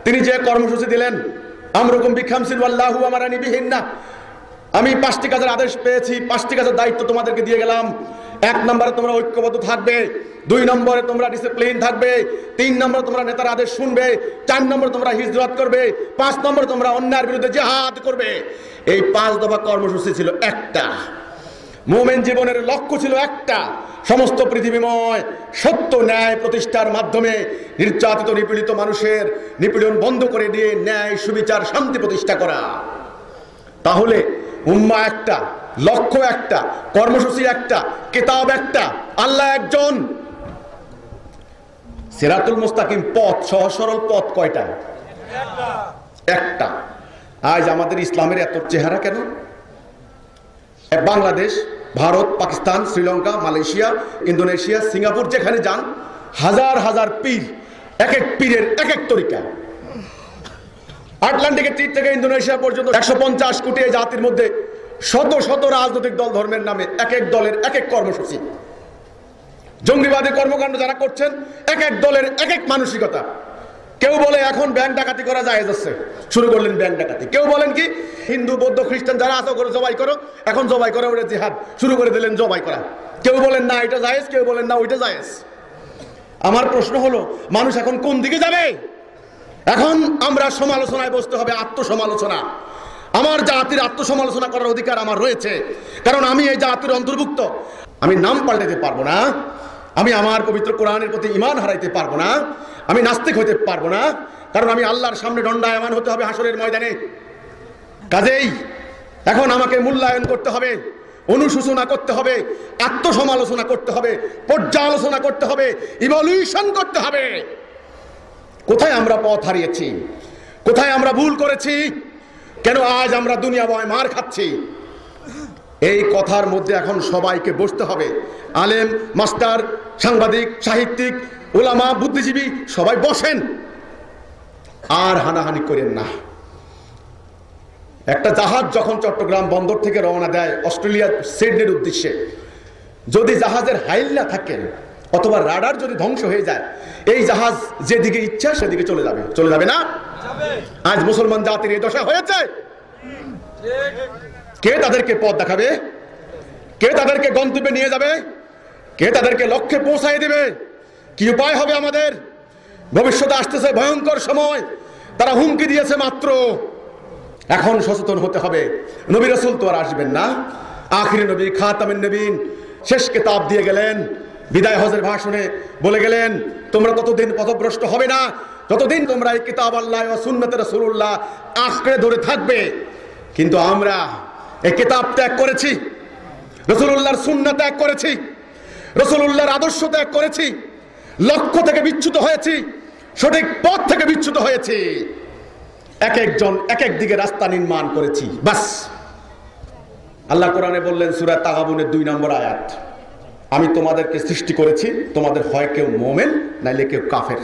তিনি যে কর্মসূচি দিলেন, আমরুকুম বিখামসিন ওয়াল্লাহু আমারানি বিহিন্না, আমি 5টি কাজের আদেশ পেয়েছি, 5টি কাজের দায়িত্ব তোমাদেরকে দিয়ে গেলাম। 1 নম্বরে তোমরা ঐক্যবদ্ধ থাকবে, 2 নম্বরে তোমরা ডিসিপ্লিন থাকবে, 3 নম্বরে তোমরা নেতার আদেশ শুনবে, 4 নম্বরে তোমরা হিজরত করবে, 5 নম্বরে তোমরা অন্যায়ের বিরুদ্ধে জিহাদ করবে। এই 5 দফা কর্মসূচি ছিল একটা। মুমিন জীবনের লক্ষ্য ছিল একটা, সমস্ত পৃথিবীময় সত্য ন্যায় প্রতিষ্ঠার মাধ্যমে নির্যাতিত নিপীড়িত মানুষের নিপীড়ন বন্ধ করে দিয়ে ন্যায় সুবিচার শান্তি প্রতিষ্ঠা করা। তাহলে উম্মাহ একটা, লক্ষ্য একটা, কর্মসূচি একটা, কিতাব একটা, আল্লাহ একজন। সিরাতুল মুস্তাকিম পথ, সহজ সরল পথ কয়টা? একটা। আজ আমাদের ইসলামের এত চেহারা কেন? Bangladesh, Bharat, Pakistan, Sri Lanka, Malaysia, Indonesia, Singapore, যেখানে যান হাজার হাজার পীর, এক এক পীরের এক এক তরিকা। আটলান্টিকের তীর থেকে ইন্দোনেশিয়া পর্যন্ত 150 কোটি জাতির মধ্যে শত শত রাজনৈতিক দল, ধর্মের নামে এক এক দলের এক এক কর্মসূচি। জঙ্গিবাদী কর্মকাণ্ড যারা করছেন, এক এক দলের এক এক মানসিকতা। কেউ বলে এখন ব্যাংক ডাকাতি করা জায়েজ আছে, শুরু করলেন ব্যাংক ডাকাতি। কেউ বলেন কি হিন্দু, বৌদ্ধ, খ্রিস্টান যারা আছো করে জবাই করো, এখন জবাই করা ওটা জিহাদ, শুরু করে দিলেন জবাই করা। কেউ বলেন না এটা জায়েজ, কেউ বলেন না ওইটা জায়েজ। আমার প্রশ্ন হলো মানুষ এখন কোন দিকে যাবে? এখন আমরা সমালোচনায় বসতে হবে, আত্মসমালোচনা। আমার জাতির আত্মসমালোচনা করার অধিকার আমার রয়েছে, কারণ আমি এই জাতির অন্তর্ভুক্ত। আমি নাম পাল্টাতে পারবো না, আমি আমার পবিত্র কোরআনের প্রতি ঈমান হারাইতে পারবো না, আমি নাস্তিক হতে পারবো না, কারণ আমি আল্লাহর সামনে দণ্ডায়মান হতে হবে হাসরের ময়দানে। কাজেই এখন আমাকে মূল্যায়ন করতে হবে, অনুশোচনা করতে হবে, আত্মসমালোচনা করতে হবে, পর্যালোচনা করতে হবে, ইভলিউশন করতে হবে। কোথায় আমরা পথ হারিয়েছি, কোথায় আমরা ভুল করেছি, কেন আজ আমরা দুনিয়াময় মার খাচ্ছি? এই কথার মধ্যে এখন সবাইকে বসতে হবে। আলেম, মাস্টার, সাংবাদিক, সাহিত্যিক, উলামা, বুদ্ধিজীবী সবাই বসেন, আর হানাহানি করেন না। একটা জাহাজ যখন চট্টগ্রাম বন্দর থেকে রওনা দেয় অস্ট্রেলিয়া সিডনির উদ্দেশ্যে, যদি জাহাজের হাইল না থাকে অথবা রাডার যদি ধ্বংস হয়ে যায়, এই জাহাজ যেদিকে ইচ্ছা সেদিকে চলে যাবে, চলে যাবে না? আজ মুসলমান জাতির এই দশা হয়েছে। কে তাদেরকে পথ দেখাবে? কে তাদেরকে গন্তব্যে নিয়ে যাবে? কে তাদেরকে লক্ষ্যে পৌঁছায় দেবে? কি উপায় হবে আমাদের? ভবিষ্যতে আসতেছে ভয়ঙ্কর সময়, তারা হুমকি দিয়েছে মাত্র। এখন সচেতন হতে হবে। নবী রাসূল তো আর আসবেন না, আখিরি নবী, খাতামুন নবীন শেষ কিতাব দিয়ে গেলেন। বিদায় হজের ভাষণে বলে গেলেন, তোমরা ততদিন পথভ্রষ্ট হবে না যতদিন তোমরা এই কিতাব আল্লাহ ওয়া সুন্নাতে রাসূলুল্লাহ আঁকড়ে ধরে থাকবে। কিন্তু আমরা এই কিতাব ত্যাগ করেছি, রাসূলুল্লাহর সুন্নাহ ত্যাগ করেছি, রাসূলুল্লাহর আদর্শ ত্যাগ করেছি, লক্ষ্য থেকে বিচ্যুত হয়েছি, সঠিক পথ থেকে বিচ্যুত হয়েছি। এক একজন এক এক দিকে রাস্তা নির্মাণ করেছি, বাস। আল্লাহ কোরআনে বললেন সূরা তাগাবুনের 2 নম্বর আয়াত, আমি তোমাদেরকে সৃষ্টি করেছি, তোমাদের হয় কেউ মোমেন নাইলে কেউ কাফের।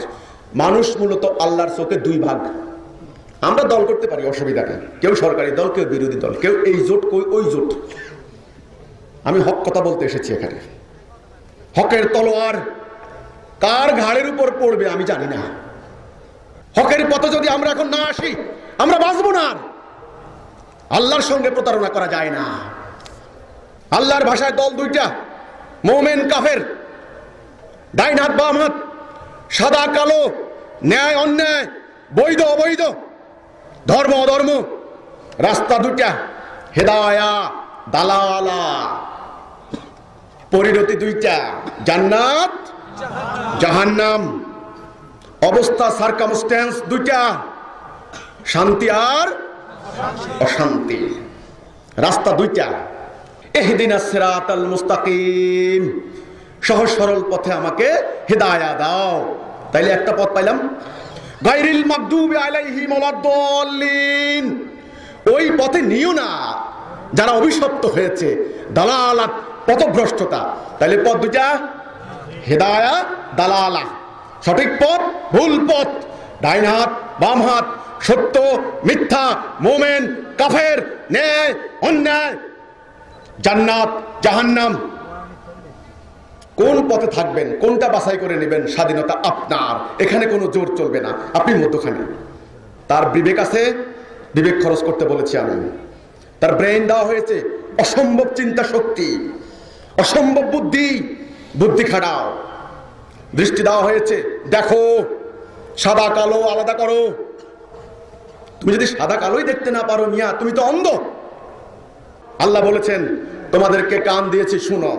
মানুষ মূলত আল্লাহর চোখে 2 ভাগ। আমরা দল করতে পারি, অসুবিধা নেই, কেউ সরকারি দল, কেউ বিরোধী দল, কেউ এই জোট, কেউ ওই জোট। আমি হক কথা বলতে এসেছি এখানে। হকের তলোয়ার কার ঘাড়ের উপর পড়বে আমি জানি না। হকের পথে যদি আমরা এখন না আসি, আমরা বাঁচবো না। আল্লাহর সঙ্গে প্রতারণা করা যায় না। আল্লাহর ভাষায় দল 2টা, মোমেন কাফের, ডাইন হাত বাম হাত, সাদা কালো, ন্যায় অন্যায়, বৈধ অবৈধ, ধর্ম অধর্ম, রাস্তা 2টা, হেদায়া দালালা। পরিণতি 2টা, জান্নাত জাহান্নাম। অবস্থা সার্কামস্ট্যান্স 2টা, শান্তি আর অশান্তি। রাস্তা 2টা, ইহদিনাস সিরাতাল মুস্তাকিম, সহজ সরল পথে আমাকে হিদায়াত দাও। তাইলে একটা পথ পাইলাম, গায়রিল মাগদুবি আলাইহিম ওয়ালাদ-দাল্লিন, ওই পথে নিও না যারা অভিশপ্ত হয়েছে, দালালাত পথভ্রষ্টতা। তাইলে পথ 2টা, হিদায়া দালালা, সঠিক পথ ভুল পথ, ডাইন হাত বাম হাত, সত্য মিথ্যা, মোমেন কাফের, ন্যায় অন্যায়, জান্নাত জাহান্নাম। কোন পথে থাকবেন, কোনটা বাছাই করে নেবেন, স্বাধীনতা আপনার। এখানে কোনো জোর চলবে না, আপনি মধ্যখানে। তার বিবেক আছে, বিবেক খরচ করতে বলেছি আমি। তার ব্রেইন দেওয়া হয়েছে অসম্ভব চিন্তা শক্তি, অসম্ভব বুদ্ধি, বুদ্ধি খাটাও। দৃষ্টি দেওয়া হয়েছে, দেখো সাদা কালো আলাদা করো। তুমি যদি সাদা কালোই দেখতে না পারো মিয়া, তুমি তো অন্ধ। আল্লাহ বলেছেন তোমাদেরকে কান দিয়েছি, শুনো,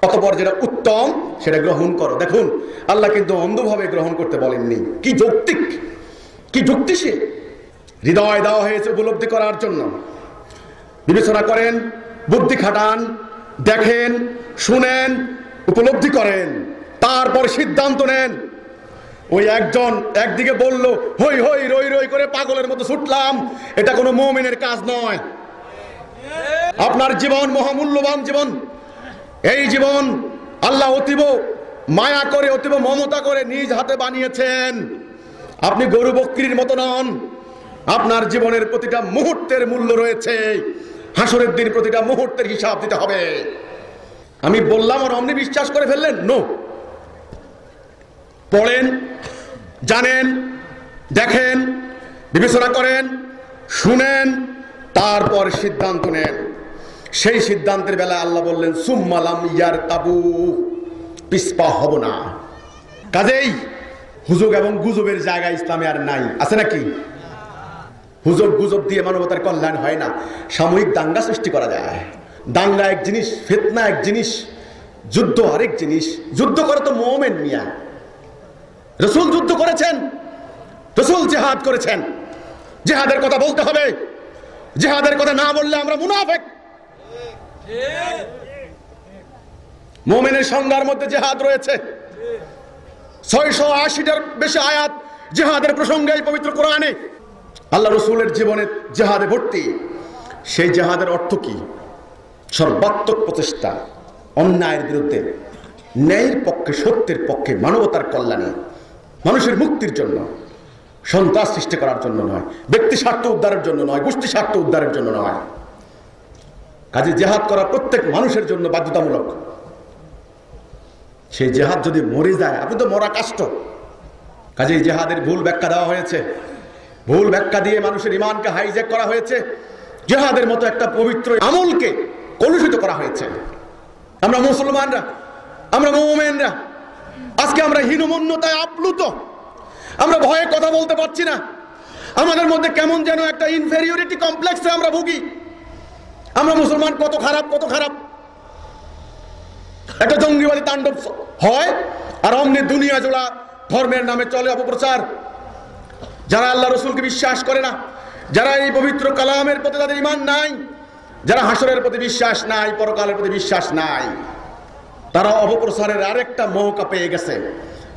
অতঃপর যেটা উত্তম সেটা গ্রহণ করো। দেখুন, আল্লাহ কিন্তু অন্ধভাবে গ্রহণ করতে বলেননি। কি যৌক্তিক, কি যুক্তিশীল। হৃদয় দেওয়া হয়েছে উপলব্ধি করার জন্য। বিবেচনা করেন, বুদ্ধি খাটান, দেখেন, শুনেন, উপলব্ধি করেন, তারপর সিদ্ধান্ত নেন। ওই একজন একদিকে বলল হই হই রই রই করে পাগলের মতো ছুটলাম, এটা কোনো মুমিনের কাজ নয়। আপনার জীবন মহামূল্যবান জীবন। এই জীবন আল্লাহ অতীব মায়া করে, অতীব মমতা করে নিজ হাতে বানিয়েছেন। আপনি গরু বকরির মতো নন। আপনার জীবনের প্রতিটা মুহূর্তের মূল্য রয়েছে। হাসরের দিন প্রতিটা মুহূর্তের হিসাব দিতে হবে। আমি বললাম আর অমনি বিশ্বাস করে ফেললেন? নো। পড়েন, জানেন, দেখেন, বিবেচনা করেন, শুনেন, তারপর সিদ্ধান্ত নেন। সেই সিদ্ধান্তের বেলায় আল্লাহ বললেন সুম্মা লাম ইয়ারতাবু, পিছপা হব না। কাজেই হুজুগ এবং গুজবের জায়গা ইসলামে আর নাই, আছে নাকি? হুজুগ গুজব দিয়ে মানবতার কল্যাণ হয় না। সাময়িক দাঙ্গা সৃষ্টি করা যায়। দাঙ্গা এক জিনিস, ফিতনা এক জিনিস, যুদ্ধ আরেক জিনিস। যুদ্ধ করে তো মুমিন মিয়া। রাসূল যুদ্ধ করেছেন, রাসূল জিহাদ করেছেন। জিহাদের কথা বলতে হবে। জিহাদের কথা না বললে আমরা মুনাফিক। মুমিনের সংজ্ঞার মধ্যে জিহাদ রয়েছে। 680টার বেশি আয়াত জিহাদের প্রসঙ্গে এই পবিত্র কোরআনে। আল্লাহ রাসূলের জীবনে জিহাদে ভর্তি। সেই জিহাদের অর্থ কি? সর্বাত্মক প্রচেষ্টা, অন্যায়ের বিরুদ্ধে, ন্যায়ের পক্ষে, সত্যের পক্ষে, মানবতার কল্যাণে, মানুষের মুক্তির জন্য, সন্ত্রাস সৃষ্টি করার জন্য নয়, ব্যক্তি স্বার্থ উদ্ধারের জন্য নয়, গোষ্ঠী স্বার্থ উদ্ধারের জন্য নয়। কাজে জিহাদ করা প্রত্যেক মানুষের জন্য বাধ্যতামূলক। সেই জিহাদ যদি মরে যায়, আপনি তো মরা কাষ্ট। কাজে জিহাদের ভুল ব্যাখ্যা দেওয়া হয়েছে। ভুল ব্যাখ্যা দিয়ে মানুষের ঈমানকে হাইজ্যাক করা হয়েছে। জিহাদের মতো একটা পবিত্র আমলকে কলুষিত করা হয়েছে। আমরা মুসলমানরা, আমরা মুমিনরা আজকে আমরা হীনমন্যতায় আপ্লুত। আমরা ভয়ে কথা বলতে পারছি না। আমাদের মধ্যে কেমন যেন একটা ইনফেরিয়রিটি কমপ্লেক্সে আমরা ভুগি। আমরা মুসলমান কত খারাপ, কত খারাপ। একটা জঙ্গিবাদী তাণ্ডব হয় আর অমনি দুনিয়া জোড়া ধর্মের নামে চলে অপপ্রচার। যারা আল্লাহ রসুলকে বিশ্বাস করে না, যারা এই পবিত্র কালামের প্রতি তাদের ঈমান নাই, যারা হাসরের প্রতি বিশ্বাস নাই, পরকালের প্রতি বিশ্বাস নাই, তারা অপপ্রচারের আরেকটা মৌকা পেয়ে গেছে।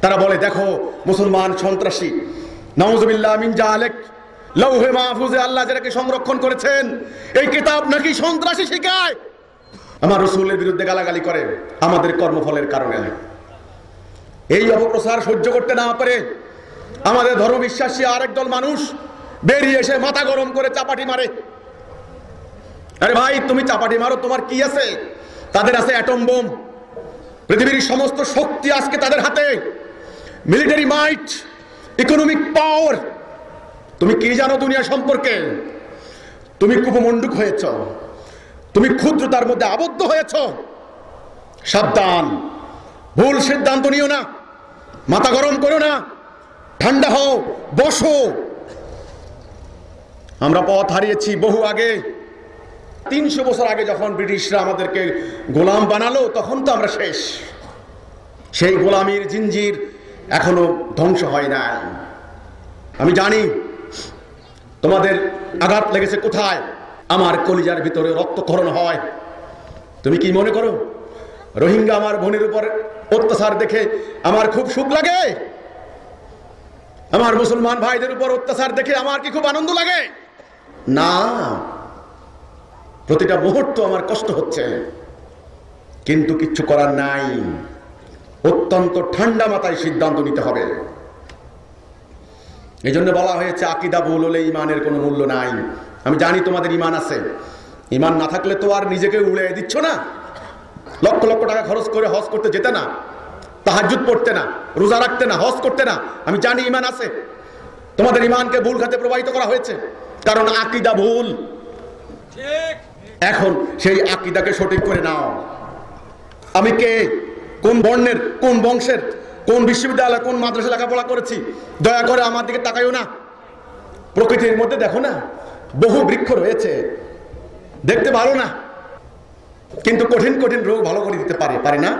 তারা বলে দেখো মুসলমান সন্ত্রাসী, নাউজুবিল্লাহ মিন জালেক, লৌহে মাহফুজে আল্লাহ যেটাকে সংরক্ষণ করেছেন, এই কিতাব নাকি সন্ত্রাসী শিখায়, আমার রাসূলের বিরুদ্ধে গালাগালি করে আমাদের কর্মফলের কারণে। এই অপপ্রচার সহ্য করতে না পারে আমাদের ধর্মবিশ্বাসী আরেক দল মানুষ বেরিয়ে এসে মাথা গরম করে চাপাটি মারে। আরে ভাই, তুমি চাপাটি মারো, তোমার কি আছে? তাদের আছে অ্যাটম বোম, পৃথিবীর সমস্ত শক্তি আজকে তাদের হাতে, মিলিটারি মাইট, ইকোনমিক পাওয়ার। তুমি কি জানো দুনিয়া সম্পর্কে? তুমি কুপমণ্ডুক হয়েছ, তুমি ক্ষুদ্রতার মধ্যে আবদ্ধ হয়েছ। সাবধান, ভুল সিদ্ধান্ত নিও না, মাথা গরম করো না, ঠান্ডা হও, বসো। আমরা পথ হারিয়েছি বহু আগে। 300 বছর আগে যখন ব্রিটিশরা আমাদেরকে গোলাম বানালো, তখন তো আমরা শেষ। সেই গোলামির জিঞ্জির এখনো ধ্বংস হয় না। আমি জানি তোমাদের আঘাত লেগেছে কোথায়। আমার কলিজার ভিতরে রক্তক্ষরণ হয়। তুমি কি মনে করো রোহিঙ্গা আমার বোনের উপর অত্যাচার দেখে আমার খুব সুখ লাগে? আমার মুসলমান ভাইদের উপর অত্যাচার দেখে আমার কি খুব আনন্দ লাগে? না, প্রতিটা মুহূর্ত আমার কষ্ট হচ্ছে, কিন্তু কিচ্ছু করার নাই। অত্যন্ত ঠান্ডা মাথায় সিদ্ধান্ত নিতে হবে। এই জন্য বলা হয়েছে আকীদা ভুল হলে ইমানের কোনো মূল্য নাই। আমি জানি তোমাদের ইমান আছে, ইমান না থাকলে তো আর নিজেকে উড়িয়ে দিচ্ছ না। লক্ষ লক্ষ টাকা খরচ করে হজ করতে যেতে না, তাহাজ্জুদ পড়তে না, রোজা রাখতে না, হজ করতে না। আমি জানি ইমান আছে, তোমাদের ইমানকে ভুল খাতে প্রবাহিত করা হয়েছে, কারণ আকীদা ভুল। এখন সেই আকীদাকে সঠিক করে নাও। আমি কে, কোন বর্ণের, কোন বংশের, কোন বিশ্ববিদ্যালয়, কোন মাদ্রাসা লেখাপড়া করেছি, দয়া করে আমার দিকে তাকাইও না। প্রকৃতির মধ্যে দেখো না, বহু বৃক্ষ রয়েছে, দেখতে ভালো না, কিন্তু কঠিন কঠিন রোগ ভালো করে দিতে পারে না?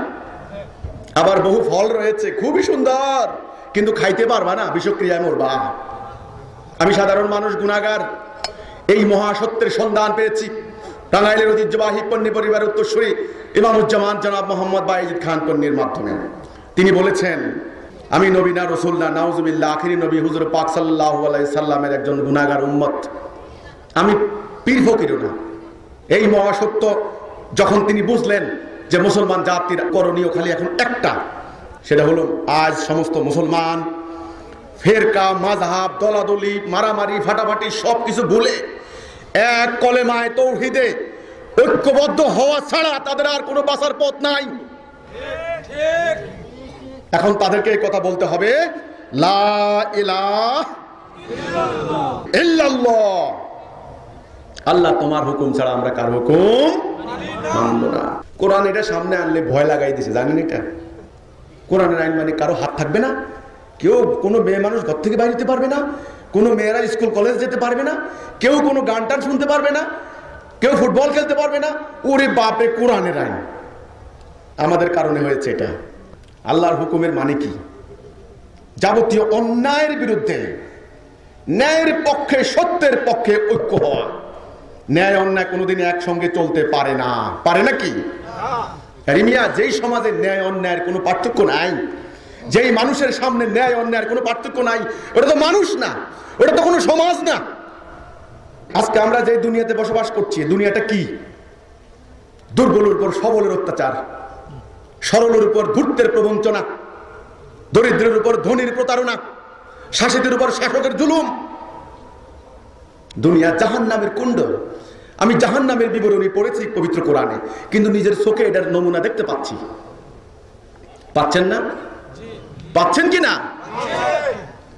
আবার বহু ফল রয়েছে খুবই সুন্দর, কিন্তু খাইতে পারবা না, বিষক্রিয়ায় মরবা। আমি সাধারণ মানুষ, গুনাহগার, এই মহাসত্যের সন্ধান পেয়েছি টাঙ্গাইলের ঐতিহ্যবাহী পন্নী পরিবারের উত্তরসূরি ইমামুজ্জামান জনাব মোহাম্মদ বায়েজিদ খান পন্নীর মাধ্যমে। তিনি বলেছেন, আমি নবী না, রাসূল না, নাউজুবিল্লাহ, আখিরি নবী হুজুর পাক সাল্লাল্লাহু আলাইহি সাল্লামের একজন গুনাহগার উম্মত। আমি পীর ফকিরও না। এই মহাসত্য যখন তিনি বুঝলেন যে মুসলমান জাতির করণীয় খালি এখন একটা, সেটা হলো আজ সমস্ত মুসলমান ফেরকা, মাযহাব, দলাদলি, মারামারি, ফাটাফাটি সবকিছু ভুলে এক কলেমায় তাওহীদে ঐক্যবদ্ধ হওয়া ছাড়া তাদের আর কোনো বাঁচার পথ নাই। এখন তাদেরকে এই কথা বলতে হবে, লা ইলাহা ইল্লাল্লাহ, আল্লাহ তোমার হুকুম ছাড়া আমরা কার হুকুম মানব না। কোরআন এটা সামনে আনলে ভয় লাগাই দিছে, জানেন? এটা কোরআনের আইন মানে কারো হাত থাকবে না, কেউ কোনো মেয়ে মানুষ ঘর থেকে বাইরে যেতে পারবে না, কোনো মেয়েরা স্কুল কলেজ যেতে পারবে না, কেউ কোনো গান টান শুনতে পারবে না, কেউ ফুটবল খেলতে পারবে না। ওরে বাপরে, কোরআনের আইন আমাদের কারণে হয়েছে এটা। আল্লাহর হুকুমের মানে কি? যাবতীয় অন্যায়ের বিরুদ্ধে ন্যায়ের পক্ষে, সত্যের পক্ষে ঐক্য হওয়া। ন্যায় অন্যায় কোনোদিন একসঙ্গে চলতে পারে না, পারে নাকি? রিমিয়া, যেই সমাজে ন্যায় অন্যায়ের কোনো পার্থক্য নাই, যেই মানুষের সামনে ন্যায় অন্যায়ের কোনো পার্থক্য নাই, ওটা তো মানুষ না, ওটা তো কোনো সমাজ না। আজকে আমরা যে দুনিয়াতে বসবাস করছি, দুনিয়াটা কি? দুর্বলের উপর সবলের অত্যাচার, সরলের উপর ধূর্তের প্রবঞ্চনা, দরিদ্রের উপর ধনীর প্রতারণা, শাসিতের উপর শাসকের জুলুম। দুনিয়া জাহান্নামের কুণ্ড। আমি জাহান্নামের বিবরণী পড়েছি পবিত্র কোরআনে, কিন্তু নিজের চোখে এটার নমুনা দেখতে পাচ্ছি। পাচ্ছেন না? পাচ্ছেন কি না?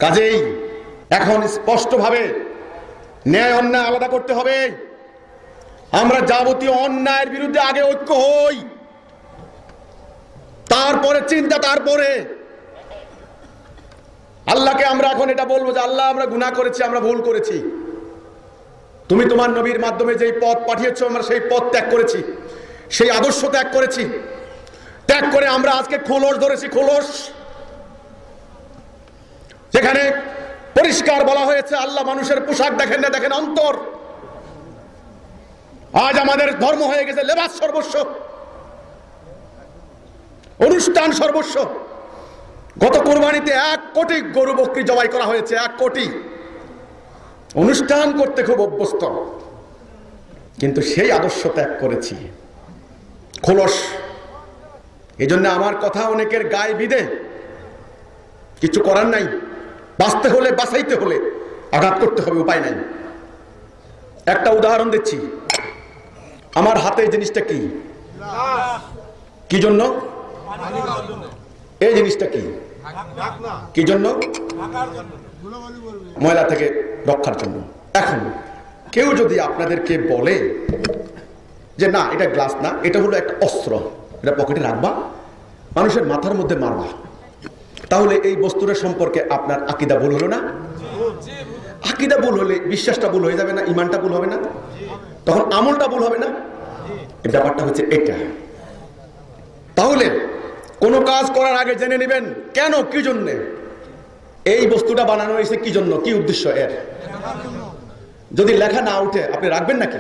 কাজেই এখন স্পষ্টভাবে ন্যায় অন্যায় আলাদা করতে হবে। আমরা যাবতীয় অন্যায়ের বিরুদ্ধে আগে ঐক্য হই, তারপরে চিন্তা, তারপরে আল্লাহকে আমরা এখন এটা বলবো যে আল্লাহ, আমরা গুনাহ করেছি, আমরা ভুল করেছি, তুমি তোমার নবীর মাধ্যমে যেই পথ পাঠিয়েছো আমরা সেই পথ ত্যাগ করেছি, সেই আদর্শ ত্যাগ করেছি। ত্যাগ করে আমরা আজকে খোলস ধরেছি, খোলস, যেখানে পরিষ্কার বলা হয়েছে আল্লাহ মানুষের পোশাক দেখেন না, দেখেন অন্তর। আজ আমাদের ধর্ম হয়ে গেছে লেবাস সর্বস্ব, অনুষ্ঠান সর্বস্ব। গত কুরবানিতে 1 কোটি গরু বকরি জবাই করা হয়েছে, 1 কোটি। অনুষ্ঠান করতে খুব অভ্যস্ত, কিন্তু সেই আদর্শ ত্যাগ করেছি, খোলস। এই জন্য আমার কথা অনেকের গায়ে বিধে, কিছু করার নাই। বাঁচতে হলে, বাঁচাইতে হলে আঘাত করতে হবে, উপায় নাই। একটা উদাহরণ দিচ্ছি। আমার হাতে এই জিনিসটা কি? কি জন্য? এই জিনিসটা কি? কি জন্য? ময়লা থেকে রক্ষার জন্য। এখন কেউ যদি আপনাদেরকে বলে যে না, এটা গ্লাস না, এটা হলো একটা অস্ত্র, এটা পকেটে রাখবা, মানুষের মাথার মধ্যে মারবা, তাহলে এই বস্তুটা সম্পর্কে আপনার আকীদা ভুল হলো না? আকীদা ভুল হলে বিশ্বাসটা ভুল হয়ে যাবে না? ঈমানটা ভুল হবে না? তখন আমলটা ভুল হবে না? ব্যাপারটা হচ্ছে এটা। তাহলে কোনো কাজ করার আগে জেনে নেবেন কেন, কি জন্যে এই বস্তুটা বানানো হয়েছে, কি জন্য, কি উদ্দেশ্য এর। যদি লেখা না উঠে আপনি রাখবেন নাকি?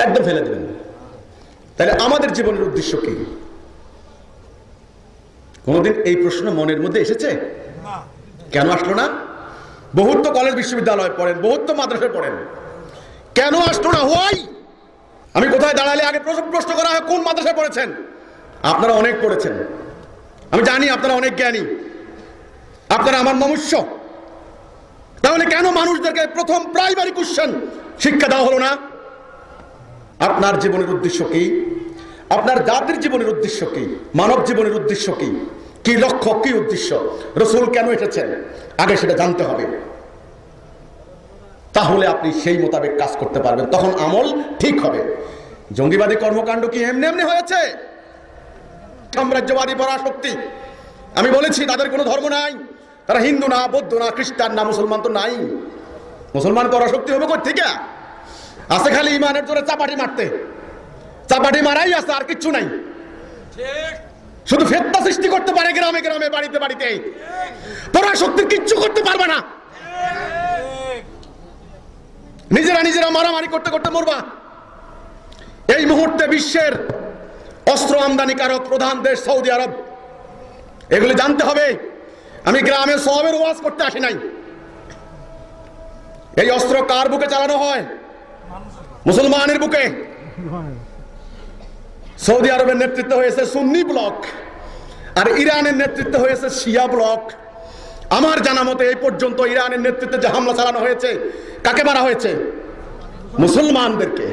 একদম ফেলে দেবেন। তাহলে আমাদের জীবনের উদ্দেশ্য কি? কোনদিন এই প্রশ্ন মনের মধ্যে এসেছে? কেন আসলো না? বহুত তো কলেজ বিশ্ববিদ্যালয় পড়েন, বহুত তো মাদ্রাসায় পড়েন, কেন আসলো না? হোয়াই? আমি কোথায় দাঁড়ালে আগে প্রশ্ন করা হয় কোন মাদ্রাসায় পড়েছেন। আপনারা অনেক পড়েছেন, আমি জানি আপনারা অনেক জ্ঞানী, আপনারা আমার মনুষ্য। তাহলে কেন মানুষদেরকে প্রথম প্রাইমারি কোশ্চেন শিক্ষা দেওয়া হলো না? আপনার জীবনের উদ্দেশ্য কি? আপনার জাতির জীবনের উদ্দেশ্য কি? মানব জীবনের উদ্দেশ্য কি? কি লক্ষ্য, কি উদ্দেশ্য? রাসূল কেন এসেছেন, আগে সেটা জানতে হবে। তাহলে আপনি সেই মোতাবেক কাজ করতে পারবেন, তখন আমল ঠিক হবে। জঙ্গিবাদী কর্মকাণ্ড কি এমনি এমনি হয়েছে? সাম্রাজ্যবাদী পরাশক্তি, আমি বলেছি তাদের কোনো ধর্ম নাই, তারা হিন্দু না, বৌদ্ধ না, খ্রিস্টান না, মুসলমান তো নাই। মুসলমান পরাশক্তি হবে কই থেকে? আছে খালি ইমানের জোরে চাপাটি মারতে, চাপাটি মারাই আছে, আর কিচ্ছু নাই। শুধু ফেতনা সৃষ্টি করতে পারে গ্রামে গ্রামে, বাড়িতে বাড়িতে। পরাশক্তি কিচ্ছু করতে পারবে না। নিজেরা নিজেরা মারামারি করতে করতে মরবা। এই মুহূর্তে বিশ্বের অস্ত্র আমদানিকারক প্রধান দেশ সৌদি আরব, এগুলি জানতে হবে। আমি গ্রামে সবের ওয়াজ করতে আসি নাই। এই অস্ত্র কার বুকে চালানো হয়? মুসলমানের বুকে। সৌদি আরবের নেতৃত্ব হয়েছে সুন্নি ব্লক, আর ইরানের নেতৃত্ব হয়েছে শিয়া ব্লক। আমার জানা মতে এই পর্যন্ত ইরানের নেতৃত্বে যে হামলা চালানো হয়েছে, কাকে মারা হয়েছে? মুসলমানদেরকে।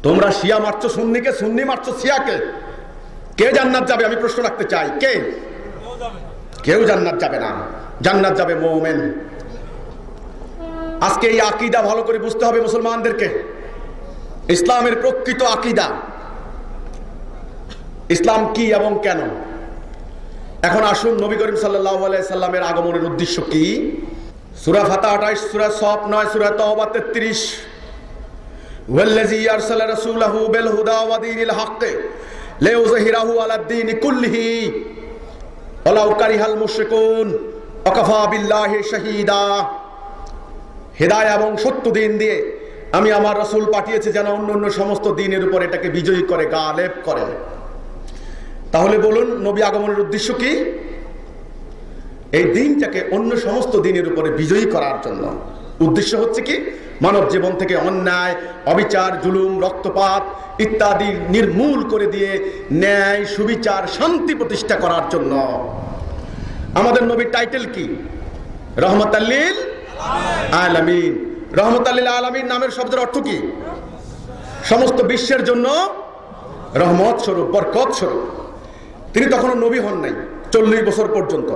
তোমরা শিয়া মারছো সুন্নিকে, সুন্নি মারছো শিয়াকে। কে জান্নাত যাবে? আমি প্রশ্ন রাখতে চাই, কে? কেউ জান্নাত যাবে না, জান্নাত যাবে মুমিন। আজকে এই আকীদা ভালো করে বুঝতে হবে মুসলমানদেরকে। ইসলামের প্রকৃত আকীদা, ইসলাম কি এবং কেন। এখন আসুন, নবী করিম সাল্লাল্লাহু আলাইহি সাল্লামের আগমনের উদ্দেশ্য কি? সূরা ফাতিহা 28, সূরা সফ 9, সূরা তাওবা 33। ওয়াল্লাযী আরসালা রাসূলাহু বিল হুদা ওয়া দীনিল হক লিইয়ুযহিরাহু আলাদ দীনি কুল্লিহি ওয়ালাউ কারিহাল মুশরিকুন ওয়া কাফা বিল্লাহি শাহীদা। হিদায়াত এবং সত্য দিন দিয়ে আমি আমার রাসূল পাঠিয়েছি যেন অন্য সমস্ত দিনের উপর এটাকে বিজয়ী করে, গালেব করে। তাহলে বলুন, নবী আগমনের উদ্দেশ্য কি? এই দিনটাকে অন্য সমস্ত দিনের উপরে বিজয়ী করার জন্য। উদ্দেশ্য হচ্ছে কি? মানব জীবন থেকে অন্যায়, অবিচার, জুলুম, রক্তপাত ইত্যাদি নির্মূল করে দিয়ে ন্যায়, সুবিচার, শান্তি প্রতিষ্ঠা করার জন্য। আমাদের নবীর টাইটেল কি? রহমাতাল লিল আলামিন। রহমাতাল লিল আলামিন নামের শব্দের অর্থ কি? সমস্ত বিশ্বের জন্য রহমত স্বরূপ, বরকত স্বরূপ। তিনি তখনও নবী হন নাই। 40 বছর পর্যন্ত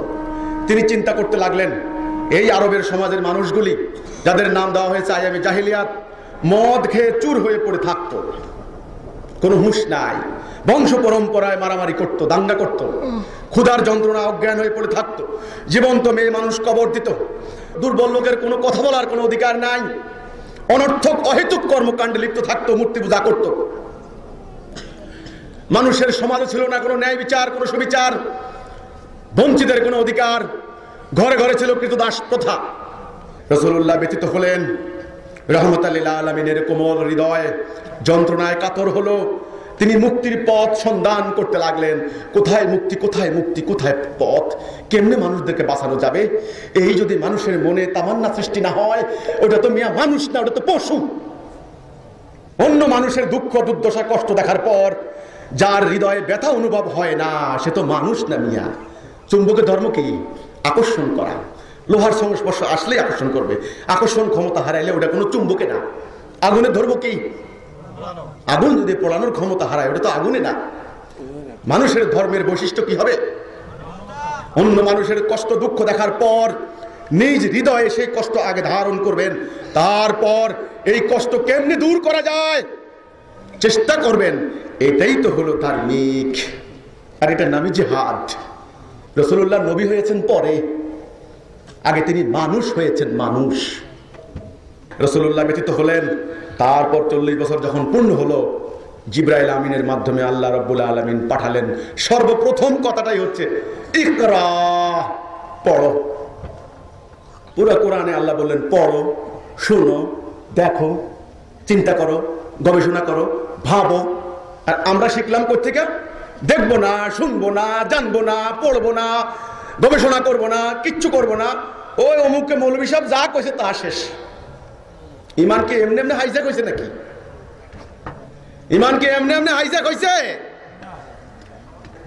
তিনি চিন্তা করতে লাগলেন, এই আরবের সমাজের মানুষগুলি যাদের নাম দেওয়া হয়েছে আইয়ামে জাহিলিয়াত, মদ খেয়ে চুর হয়ে পড়ে থাকত, কোনো হুঁশ নাই, বংশ পরম্পরায় মারামারি করত, দাঙ্গা করত, ক্ষুধার যন্ত্রণা অজ্ঞান হয়ে পড়ে থাকত, জীবন্ত মেয়ে মানুষ কবর দিত, দুর্বল লোকের কোনো কথা বলার কোনো অধিকার নাই, অনর্থক অহেতুক কর্মকাণ্ডে লিপ্ত থাকতো, মূর্তি পূজা করত। মানুষের সমাজে ছিল না কোনো ন্যায় বিচার, কোনো সুবিচার, বঞ্চিতের কোনো অধিকার। ঘরে ঘরে ছিল কৃতদাস প্রথা। রাসূলুল্লাহ ব্যতীত হলেন, রহমাতাল লিল আলামিনের কোমল হৃদয় যন্ত্রণায় কাতর হলো, তিনি মুক্তির পথ সন্ধান করতে লাগলেন। কোথায় মুক্তি, কোথায় মুক্তি, কোথায় পথ, কেমনে মানুষদেরকে বাঁচানো যাবে? এই যদি মানুষের মনে তামান্না সৃষ্টি না হয়, ওটা তো মিয়া মানুষ না, ওটা তো পশু। অন্য মানুষের দুঃখ দুর্দশা কষ্ট দেখার পর যার হৃদয়ে ব্যথা অনুভব হয় না, সে তো মানুষ না মিয়া। চুম্বকের ধর্ম কি? আকর্ষণ করা। লোহার সংস্পর্শ আসলেই আকর্ষণ করবে, আকর্ষণ ক্ষমতা হারাইলে ওটা কোনো চুম্বকে না। আগুনের ধর্ম কি? আগুন যদি পোড়ানোর ক্ষমতা হারায়, ওটা তো আগুনে না। মানুষের ধর্মের বৈশিষ্ট্য কি হবে? অন্য মানুষের কষ্ট দুঃখ দেখার পর নিজ হৃদয়ে সেই কষ্ট আগে ধারণ করবেন, তারপর এই কষ্ট কেমনে দূর করা যায় চেষ্টা করবেন। এটাই তো হলো ধার্মিক, আর এটার নামই জিহাদ। রাসূলুল্লাহ নবী হয়েছেন পরে, আগে তিনি মানুষ হয়েছেন। মানুষ রাসূলুল্লাহ ব্যতীত হলেন। তারপর 40 বছর যখন পূর্ণ হলো, জিবরাইল আমিনের মাধ্যমে আল্লাহ রাব্বুল আলামিন পাঠালেন। সর্বপ্রথম কথাটাই হচ্ছে ইকরা, পড়ো। পুরো কোরআনে আল্লাহ বললেন পড়ো, শোনো, দেখো, চিন্তা করো, গবেষণা করো, ভাবো। আর আমরা শিখলাম কোত্থেকে? দেখবো না, শুনবো না, জানবো না, পড়বো না, গবেষণা করবো না, কিচ্ছু করবো না। ওই অমুককে মৌলভী সাহেব যা কইছে তা শেষ। ইমানকে এমনি এমনি হাইজ্যাক হয়েছে নাকি? ইমানকে এমনি এমনি হাইজ্যাক হয়েছে?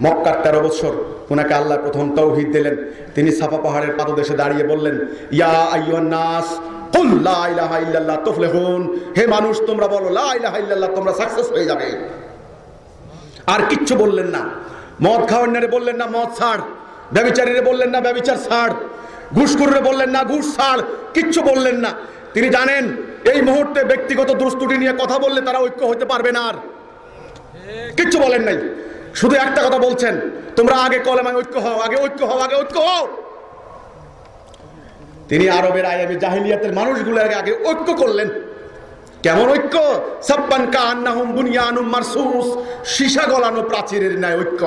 মক্কার 13 বছর ওনাকে আল্লাহ প্রথম তাওহীদ দিলেন। তিনি সাফা পাহাড়ের পাদদেশে দাঁড়িয়ে বললেন, ইয়া আইয়ুহান নাস কুল লা ইলাহা ইল্লাল্লাহ তুফলিহুন। হে মানুষ, তোমরা বলো লা ইলাহা ইল্লাল্লাহ, তোমরা সাকসেস হয়ে যাবে। আর কিচ্ছু বললেন না। মদ খাওয়ারে বললেন না মদ ছাড়, ব্যভিচারীরে বললেন না ব্যভিচার ছাড়, ঘুষখোররে বললেন না ঘুষ ছাড়, কিচ্ছু বললেন না। তিনি জানেন এই মুহূর্তে ব্যক্তিগত দুষ্টুটি নিয়ে কথা বললে তারা ঐক্য হতে পারবে না। আর কিচ্ছু বলেন নাই, শুধু একটা কথা বলছেন, তোমরা আগে কলেমায় ঐক্য হও, আগে ঐক্য হও, আগে ঐক্য হও। তিনি আরবের আয়ামে জাহিলিয়াতের মানুষগুলোর আগে ঐক্য করলেন। কেমন ঐক্য? সাব্বান কান্নাহুম বুনিয়ানুম মারসুস, সীসা গলানো প্রাচীরের ন্যায় ঐক্য।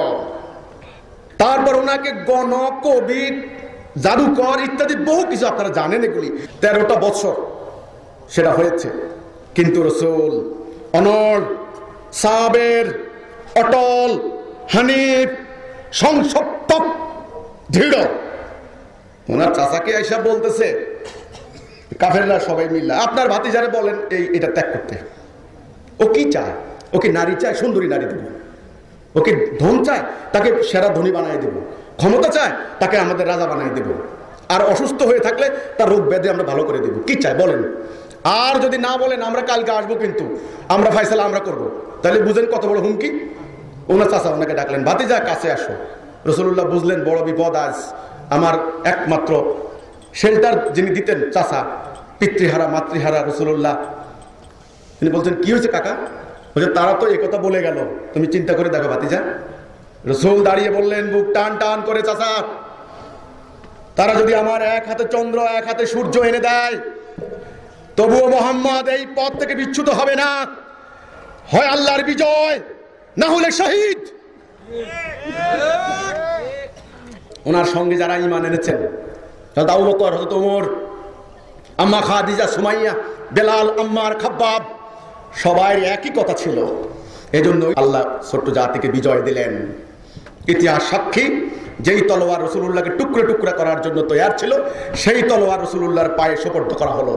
তারপর ওনাকে গণ, কবি, জাদুকর ইত্যাদি বহু কিছু, আপনারা জানেন এগুলি। 13টা বছর সেটা হয়েছে, কিন্তু রাসূল অনড়, সাবের, অটল, হানিফ, সংসপ্ত, দৃঢ়। ওনার চাচাকে আইসা বলতেছে কাফেররা সবাই মিল্লা, আপনার ভাতিজারে বলেন এটা ত্যাগ করতে। ও কি চায়? ওকে নারী চায়, সুন্দরী নারী দেব। ওকে ধন চায়, তাকে সেরা ধনী বানাই দেব। ক্ষমতা চায়, তাকে আমাদের রাজা বানাই দেব। আর অসুস্থ হয়ে থাকলে তার রোগ ব্যাধি আমরা ভালো করে দেব। কি চায় বলেন? আর যদি না বলেন আমরা কালকে আসবো, কিন্তু আমরা ফায়সালা আমরা করব। তাহলে বুঝেন কত বড় হুমকি। ওনার চাচা ওনাকে ডাকলেন, ভাতিজা কাছে আসো। রাসূলুল্লাহ বুঝলেন বড় বিপদ আজ। আমার একমাত্র শেল্টার যিনি দিতেন চাচা, পিতৃহারা মাতৃহারা রাসূলুল্লাহ। তিনি বলছেন কি হয়েছে কাকা? বলছে তারা তো একথা বলে গেল, তুমি চিন্তা করে দেখো ভাতিজা। রাসূল দাঁড়িয়ে বললেন বুক টান টান করে, চাচা তারা যদি আমার এক হাতে চন্দ্র এক হাতে সূর্য এনে দেয়, তবুও মোহাম্মদ এই পথ থেকে বিচ্যুত হবে না। হয় আল্লাহর বিজয়, না হলে শহীদ। ওনার সঙ্গে যারা ঈমান এনেছেন, হযরত আবু বকর, হযরত ওমর, আম্মা খাদিজা, সুমাইয়া, বেলাল, আম্মার, খাব্বাব, সবাই একই কথা ছিল। এজন্য আল্লাহ ছোট্ট জাতিকে বিজয় দিলেন। ইতিহাস সাক্ষী, যেই তলোয়ার রাসূলুল্লাহকে টুকরো টুকরা করার জন্য তৈয়ার ছিল, সেই তলোয়ার রাসূলুল্লাহর পায়ে সুপর্দ করা হলো।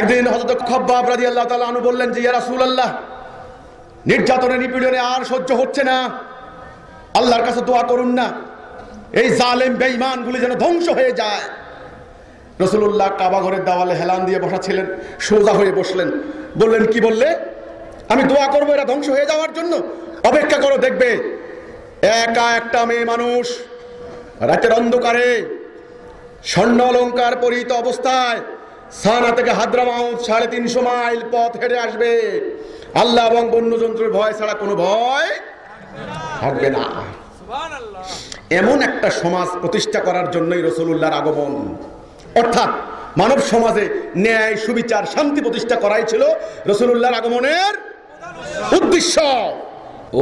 একদিন হযরত খাব্বাব রাদিয়াল্লাহু তাআলা আনহু বললেন যে ইয়া রাসূলুল্লাহ, নির্যাতনে নিপীড়নে আর সহ্য হচ্ছে না, আল্লাহর কাছে দোয়া করুন না, এই জালেম বেঈমানগুলি যেন ধ্বংস হয়ে যায়। রাসূলুল্লাহ কাবা ঘরের দেওয়ালে হেলান দিয়ে বসা ছিলেন, সোজা হয়ে বসলেন। বললেন কি বললে? আমি দোয়া করবো এরা ধ্বংস হয়ে যাওয়ার জন্য? অপেক্ষা করো, দেখবে একা একটা মেয়ে মানুষ রাতের অন্ধকারে স্বর্ণ অলঙ্কার পরিহিত অবস্থায় সানা থেকে হাদ্রামাউত 350 মাইল পথ হেঁটে আসবে। আল্লাহ এবং বন্যজন্তুর ভয় ছাড়া কোনো ভয় থাকবে না। এমন একটা সমাজ প্রতিষ্ঠা করার জন্যই রাসূলুল্লাহর আগমন। অর্থাৎ মানব সমাজে ন্যায়, সুবিচার, শান্তি প্রতিষ্ঠা করাই ছিল রাসূলুল্লাহর আগমনের উদ্দেশ্য।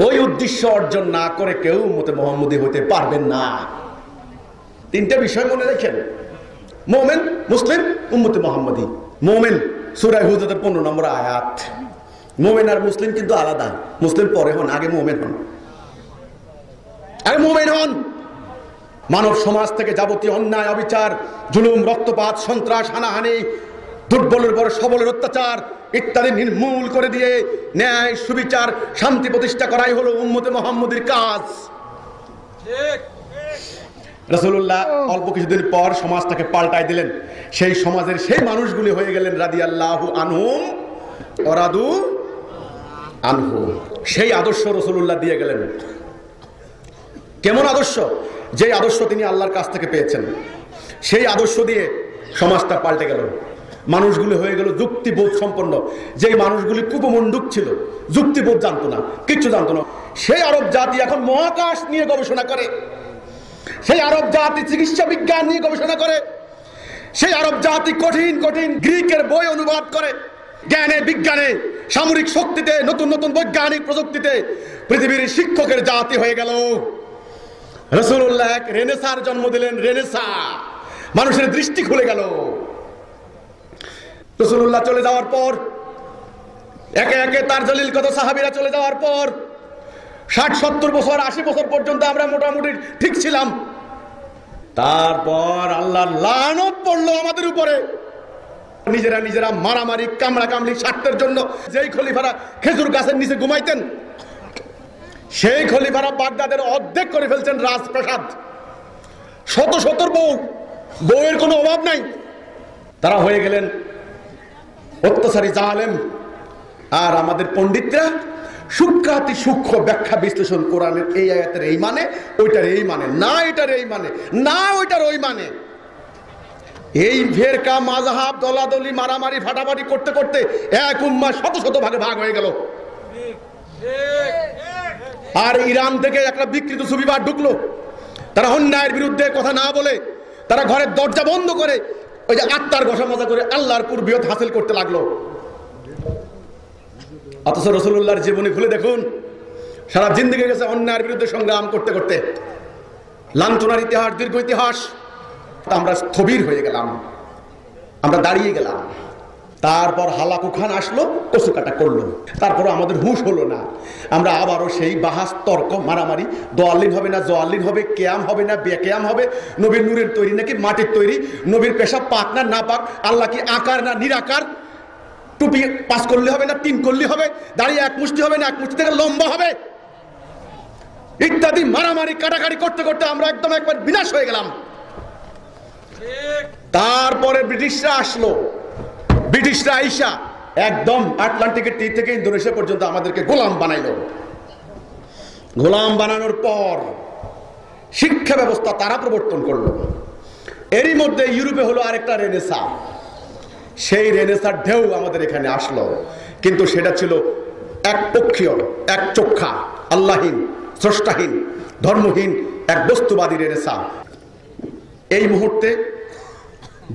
ওই উদ্দেশ্য অর্জন না করে কেউ উম্মতে মুহাম্মদী হতে পারবেন না। 3টা বিষয় মনে রাখেন: মুমিন, মুসলিম, উম্মতে মুহাম্মদী। মুমিন সূরা হুজুরাতের 15 নম্বর আয়াত। মোমেন আর মুসলিম কিন্তু আলাদা। মুসলিম পরে হন, আগে মোমেন হন, আগে মোমেন হন। মানব সমাজ থেকে যাবতীয় অন্যায়, অবিচার, জুলুম, রক্তপাত, সন্ত্রাস, হানাহানি, দুর্বলের উপর সবলের অত্যাচার ইত্যাদি নির্মূল করে দিয়ে ন্যায়, সুবিচার, শান্তি প্রতিষ্ঠা করাই হলো উম্মতে মুহাম্মদীর কাজ। রাসূলুল্লাহ অল্প কিছুদিন পর সমাজটাকে পাল্টায় দিলেন। সেই সমাজের সেই মানুষগুলি হয়ে গেলেন রাদিয়াল্লাহু আনহুম ওয়া রাদু আনহু। সেই আদর্শ রাসূলুল্লাহ দিয়ে গেলেন। কেমন আদর্শ? যে আদর্শ তিনি আল্লাহর কাছ থেকে পেয়েছেন, সেই আদর্শ দিয়ে সমাজটা পাল্টে গেল। মানুষগুলি হয়ে গেল যুক্তিবোধ সম্পন্ন। যে মানুষগুলি কুপমণ্ডুক ছিল, যুক্তিবোধ জানতো না, কিচ্ছু জানতো না, সেই আরব জাতি এখন মহাকাশ নিয়ে গবেষণা করে, সেই আরব জাতি চিকিৎসা বিজ্ঞান নিয়ে গবেষণা করে, সেই আরব জাতি কঠিন কঠিন গ্রিকের বই অনুবাদ করে, জ্ঞানে, বিজ্ঞানে, সামরিক শক্তিতে, নতুন নতুন বৈজ্ঞানিক প্রযুক্তিতে পৃথিবীর শিক্ষকের জাতি হয়ে গেল। রাসূলুল্লাহ এক রেনেসার জন্ম দিলেন। রেনেসা, মানুষের দৃষ্টি খুলে গেল। রাসূলুল্লাহ চলে যাওয়ার পর একে একে তার জলিল কত সাহাবীরা চলে যাওয়ার পর 60-70 বছর, 80 বছর পর্যন্ত আমরা মোটামুটি ঠিক ছিলাম। তারপর আল্লাহর লানত পড়লো আমাদের উপরে। নিজেরা নিজেরা মারামারি, কামড়া কামড়ি স্বার্থের জন্য যেই খলিফারা খেজুর গাছের নিচে ঘুমাইতেন, সেই খলিফারা বাগদাদের অর্ধেক করে ফেলছেন রাজপ্রাসাদ। শত শত বউ, বউয়ের কোনো অভাব নাই। তারা হয়ে গেলেন অত্যাচারী, জালেম। আর আমাদের পণ্ডিতরা সূক্ষ্মাতি সূক্ষ্ম ব্যাখ্যা বিশ্লেষণ, কোরআনের এই আয়াতের এই মানে, ওইটার এই মানে, না এটার এই মানে, না ওইটার ওই মানে, এই ফেরকা মাযহাব দলাদলি মারামারি ফাটাফাটি করতে করতে এক উম্মাহ শত শত ভাগে ভাগ হয়ে গেল। আর ইরান থেকে একটা বিকৃত সুবিবার ঢুকলো। তারা অন্যায়ের বিরুদ্ধে কথা না বলে তারা ঘরের দরজা বন্ধ করে ওই যে আত্মার ঘষা মজা করে আল্লাহর কুরবিয়ত হাসিল করতে লাগলো। অথচ রাসূলুল্লাহর জীবনী খুলে দেখুন, সারা জিন্দেগি গেছে অন্যায়ের বিরুদ্ধে সংগ্রাম করতে করতে। লাঞ্ছনার ইতিহাস, দীর্ঘ ইতিহাস। আমরা স্থবির হয়ে গেলাম, আমরা দাঁড়িয়ে গেলাম। তারপর হালাকু খান আসলো, কচু কাটা করলো। তারপর আমাদের হুঁশ হলো না। আমরা আবারও সেই বাহাস, তর্ক, মারামারি, দোয়াল্লিন হবে না জোয়াল্লিন হবে, কেয়াম হবে না বেকেয়াম হবে, নবীর নূরের তৈরি নাকি মাটির তৈরি, নবীর পেশাব পাক না না পাক, আল্লাহ কি আকার না নিরাকার, টুপি 5 করলে হবে না 3 করলে হবে, দাঁড়িয়ে 1 মুষ্টি হবে না 1 মুষ্টি থেকে লম্বা হবে, ইত্যাদি মারামারি কাটাকাটি করতে করতে আমরা একদম একবার বিনাশ হয়ে গেলাম। তারপরে ব্রিটিশরা আসলো। ব্রিটিশরা আইসা একদম আটলান্টিকের তীর থেকে ইন্দোনেশিয়া পর্যন্ত আমাদেরকে গোলাম বানাইলো। গোলাম বানানোর পর শিক্ষা ব্যবস্থা তারা প্রবর্তন করলো। এরই মধ্যে ইউরোপে হলো আরেকটা রেনেসা। সেই রেনেসার ঢেউ আমাদের এখানে আসলো, কিন্তু সেটা ছিল একপক্ষীয়, একচক্ষা, আল্লাহীন, স্রষ্টাহীন, ধর্মহীন এক বস্তুবাদী রেনেসা। এই মুহূর্তে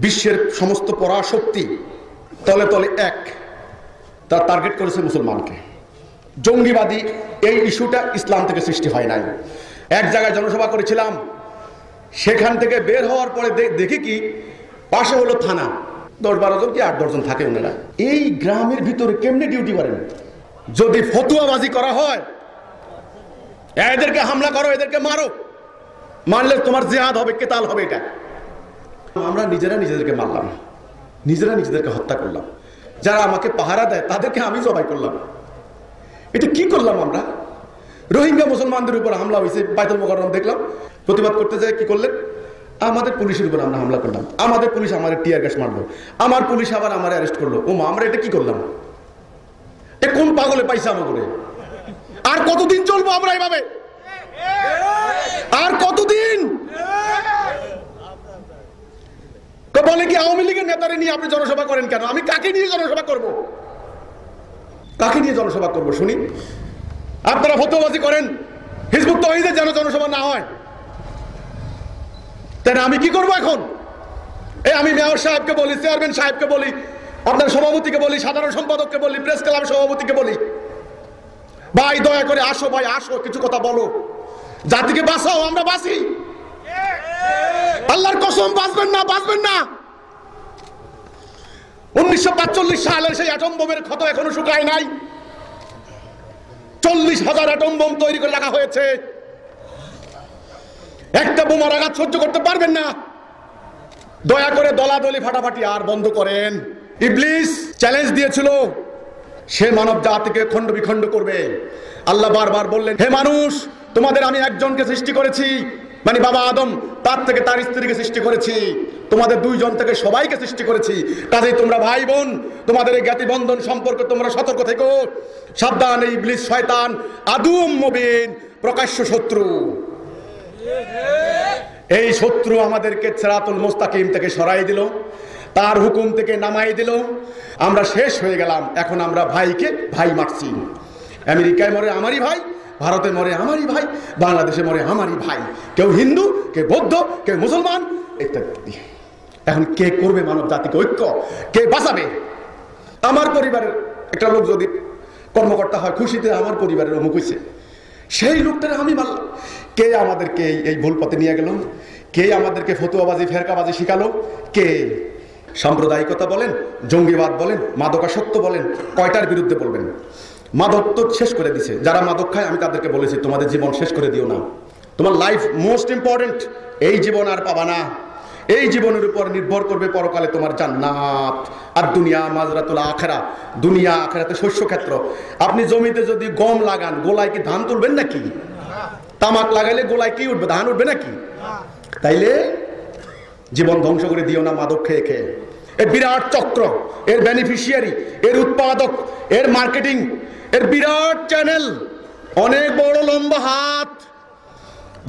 বিশ্বের সমস্ত পরাশক্তি তলে তলে এক, তার টার্গেট করেছে মুসলমানকে। জঙ্গিবাদী এই ইস্যুটা ইসলাম থেকে সৃষ্টি হয় নাই। এক জায়গায় জনসভা করেছিলাম, সেখান থেকে বের হওয়ার পরে দেখি কি পাশে হলো থানা, 10-12 জন কি 8-10 জন থাকে ওনারা। এই গ্রামের ভিতরে কেমনে ডিউটি করেন? যদি ফতুয়াবাজি করা হয়, এদেরকে হামলা করো, এদেরকে মারো, মারলে তোমার জিহাদ হবে, কেতাল হবে। এটা আমরা নিজেরা নিজেদেরকে মারলাম, নিজেরা নিজেদেরকে হত্যা করলাম। যারা আমাকে পাহারা দেয় তাদেরকে আমি জবাই করলাম। এটা কি করলাম আমরা? রোহিঙ্গা মুসলমানদের উপর হামলা হয়েছে, বাইতুল মুকাররম দেখলাম, প্রতিবাদ করতে যায় কি করলেন? আমাদের পুলিশের উপর আমরা হামলা করলাম, আমাদের পুলিশ আমার টিয়ার গ্যাস মারলো, আমার পুলিশ আবার আমার অ্যারেস্ট করলো। ও মা, আমরা এটা কি করলাম? এ কোন পাগলে পাইছে আমার করে? আর কতদিন চলবো আমরা এইভাবে? আর কতদিন? বলে কি আওয়ামী লীগের নেতারে নিয়ে আপনি জনসভা করেন কেন? আমি কাকে নিয়ে জনসভা করব? কাকে নিয়ে জনসভা করব শুনি? আপনারা ফতোয়াবাজি করেন হিজবুত তাওহীদের যেন জনসভা না হয়, তাই না? আমি কি করব এখন? এই আমি মেয়র সাহেবকে বলি, চেয়ারম্যান সাহেবকে বলি, আপনার সভাপতিকে বলি, সাধারণ সম্পাদককে বলি, প্রেস ক্লাব সভাপতিকে বলি, ভাই দয়া করে আসো, ভাই আসো, কিছু কথা বলো, জাতিকে বাঁচাও, আমরা বাঁচি। আল্লাহর কসম, বাঁচবেন না, বাঁচবেন না। 1945 সালের সেই অ্যাটম বোমের ক্ষত এখনো শুকায় নাই। 40,000 অ্যাটম বোম তৈরি করে রাখা হয়েছে। একটা বোমার আঘাত সহ্য করতে পারবেন না। দয়া করে দলাদলি ফাটাফাটি আর বন্ধ করেন। ইবলিস চ্যালেঞ্জ দিয়েছিল সে মানব জাতিকে খণ্ড বিখণ্ড করবে। আল্লাহ বারবার বললেন, হে মানুষ, তোমাদের আমি একজনকে সৃষ্টি করেছি, মানে বাবা আদম, তার থেকে তার স্ত্রীকে সৃষ্টি করেছি, তোমাদের 2 জন থেকে সবাইকে সৃষ্টি করেছি, কাজেই তোমরা ভাই বোন, তোমাদের এই জ্ঞাতি বন্ধন সম্পর্কে তোমরা সতর্ক থেকো। সাবধান, এই ইবলিস শয়তান আদুম মুবিন, প্রকাশ্য শত্রু। এই শত্রু আমাদেরকে সিরাতুল মুস্তাকিম থেকে সরাই দিল, তার হুকুম থেকে নামাই দিল। আমরা শেষ হয়ে গেলাম। এখন আমরা ভাইকে ভাই মারছি। আমেরিকায় মরে আমারই ভাই, ভারতে মরে আমারই ভাই, বাংলাদেশে মরে আমারই ভাই। কেউ হিন্দু, কেউ বৌদ্ধ, কেউ মুসলমান ইত্যাদি। এখন কে করবে মানব জাতিকে ঐক্য? কে বাঁচাবে? আমার পরিবারের একটা লোক যদি কর্মকর্তা হয়, খুশিতে আমার পরিবারের অমুক হয়েছে, সেই লোকটারে আমি মারলাম। কে আমাদেরকে এই ভুল পথে নিয়ে গেল? কে আমাদেরকে ফতুয়াবাজি ফেরকাবাজি শিখালো? কে? সাম্প্রদায়িকতা বলেন, জঙ্গিবাদ বলেন, মাদকাসক্ত বলেন, কয়টার বিরুদ্ধে বলবেন? মাদক তো শেষ করে দিছে। যারা মাদক খায় আমি তাদেরকে বলেছি, তোমাদের জীবন শেষ করে দিও না, তোমার লাইফ মোস্ট ইম্পর্টেন্ট। এই জীবন আর পাবা না। এই জীবনের উপর নির্ভর করবে পরকালে তোমার জান্নাত। আর দুনিয়া মাজরাতুল আখিরা, দুনিয়া আখিরাতে শস্য ক্ষেত্র। আপনি জমিতে যদি গম লাগান, গোলায় কি ধান তুলবেন নাকি? তামাক লাগাইলে গোলায় কি উঠবে? ধান উঠবে নাকি? তাইলে জীবন ধ্বংস করে দিও না মাদক খেয়ে খেয়ে। এর বিরাট চক্র, এর বেনিফিশিয়ারি, এর উৎপাদক, এর মার্কেটিং, এর বিরাট চ্যানেল, অনেক বড় লম্বা হাত।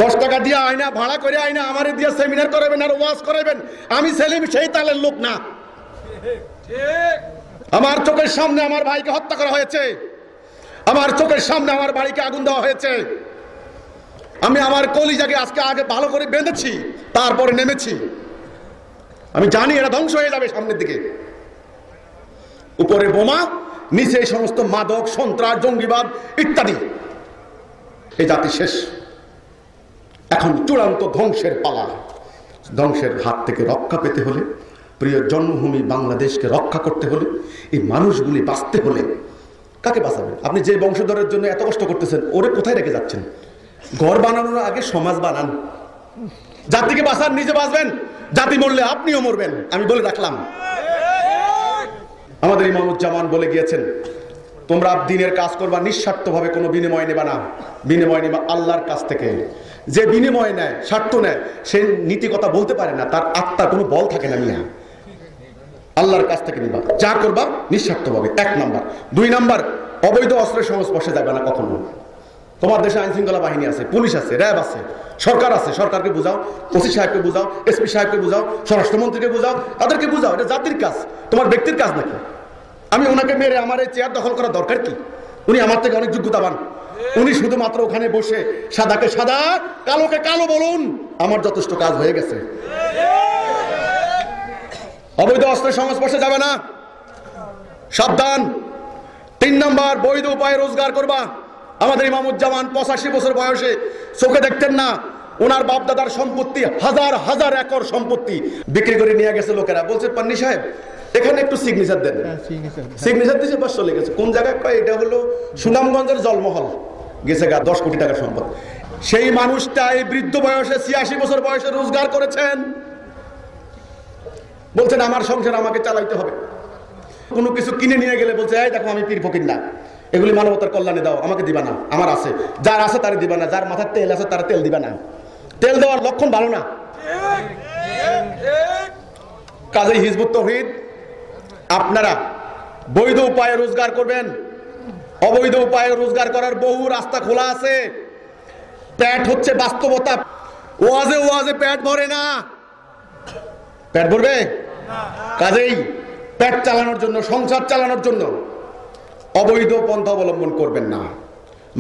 10 টাকা দিয়ে আয়না ভাড়া করে আয়না আমারে দিয়ে সেমিনার করাবেন আর ওয়াজ করাবেন। আমি সেলিম সেই তালের লোক না। আমার চোখের সামনে আমার ভাইকে হত্যা করা হয়েছে, আমার চোখের সামনে আমার বাড়িকে আগুন দেওয়া হয়েছে। আমি আমার কলিজাকে আজকে আগে ভালো করে বেঁধেছি, তারপরে নেমেছি। আমি জানি এরা ধ্বংস হয়ে যাবে সামনের দিকে। উপরে বোমা, নিচে এই সমস্ত মাদক, সন্ত্রাস, জঙ্গিবাদ ইত্যাদি। এই জাতি শেষ। এখন চূড়ান্ত ধ্বংসের পালা। ধ্বংসের হাত থেকে রক্ষা পেতে হলে, প্রিয় জন্মভূমি বাংলাদেশকে রক্ষা করতে হলে, এই মানুষগুলি বাঁচতে হলে কাকে বাঁচাবেন? আপনি যে বংশধরের জন্য এত কষ্ট করতেছেন, ওরে কোথায় রেখে যাচ্ছেন? ঘর বানানোর আগে সমাজ বানান। জাতিকে বাঁচান, নিজে বাঁচবেন। জাতি মরলে আপনিও মরবেন, আমি বলে রাখলাম। আমাদের ইমামুজ্জামান বলে গিয়েছেন, তোমরা দিনের কাজ করবা, নিঃস্বার্থভাবে কোনো বিনিময় নেবা না। বিনিময় নেবা আল্লাহর কাছ থেকে। যে বিনিময় নেয়, স্বার্থ নেয়, সে নীতি কথা বলতে পারে না, তার আত্মার কোনো বল থাকে না। মিয়া, আল্লাহর কাছ থেকে নিবা, যা করবা নিঃস্বার্থভাবে। 1 নাম্বার। 2 নাম্বার, অবৈধ অস্ত্রের সংস্পর্শে যাবে না কখনো। তোমার দেশে আইন শৃঙ্খলা বাহিনী আছে, পুলিশ আছে, র্যাব আছে, সরকার আছে। সরকারকে বুঝাও, ওসি সাহেবকে বুঝাও, এসপি সাহেবকে বুঝাও, স্বরাষ্ট্রমন্ত্রীকে বুঝাও, তাদেরকে বুঝাও। এটা জাতির কাজ, তোমার ব্যক্তির কাজ নাকি? আমি ওনাকে মেরে আমার এই চেয়ার দখল করা দরকার কি? উনি আমার থেকে অনেক যোগ্যতাবান। উনি শুধুমাত্র ওখানে বসে সাদাকে সাদা, কালোকে কালো বলুন, আমার যথেষ্ট কাজ হয়ে গেছে। অবৈধ অস্ত্রের সংস্পর্শে যাবে না, সাবধান। 3 নাম্বার, বৈধ উপায়ে রোজগার করবা। আমাদের ইমামুজ্জামান 85 বছর বয়সে চোখে দেখতেন না, ওনার বাপ দাদার সম্পত্তি, হাজার হাজার একর সম্পত্তি বিক্রি করে নিয়ে গেছে লোকেরা। বলছে, পান্নি সাহেব এখানে একটু সিগনেচার দেন। সিগনেচার দিয়েছে, বাস চলে গেছে। কোন জায়গায়? এটা হলো সুনামগঞ্জের জলমহল। গেছে গা 10 কোটি টাকার সম্পদ। সেই মানুষটা এই বৃদ্ধ বয়সে 86 বছর বয়সে রোজগার করেছেন। বলছেন আমার সংসার আমাকে চালাইতে হবে। কোনো কিছু কিনে নিয়ে গেলে বলছে, এই দেখো আমি পীর ফকির না, এগুলি মানবতার কল্যাণে দাও, আমাকে দিবা না, আমার আছে। যার আছে তারে দিবা না, যার মাথার তেল আছে তারা তেল দিবা না। তেল দেওয়ার লক্ষণ ভালো না। কাজেই হিজবুত তাওহীদ, আপনারা বৈধ উপায়ে রোজগার করবেন। অবৈধ উপায়ে রোজগার করার বহু রাস্তা খোলা আছে। পেট হচ্ছে বাস্তবতা। ওয়াজে ওয়াজে পেট ভরে না। পেট ভরবে? কাজেই পেট চালানোর জন্য, সংসার চালানোর জন্য অবৈধ পন্থা অবলম্বন করবেন না।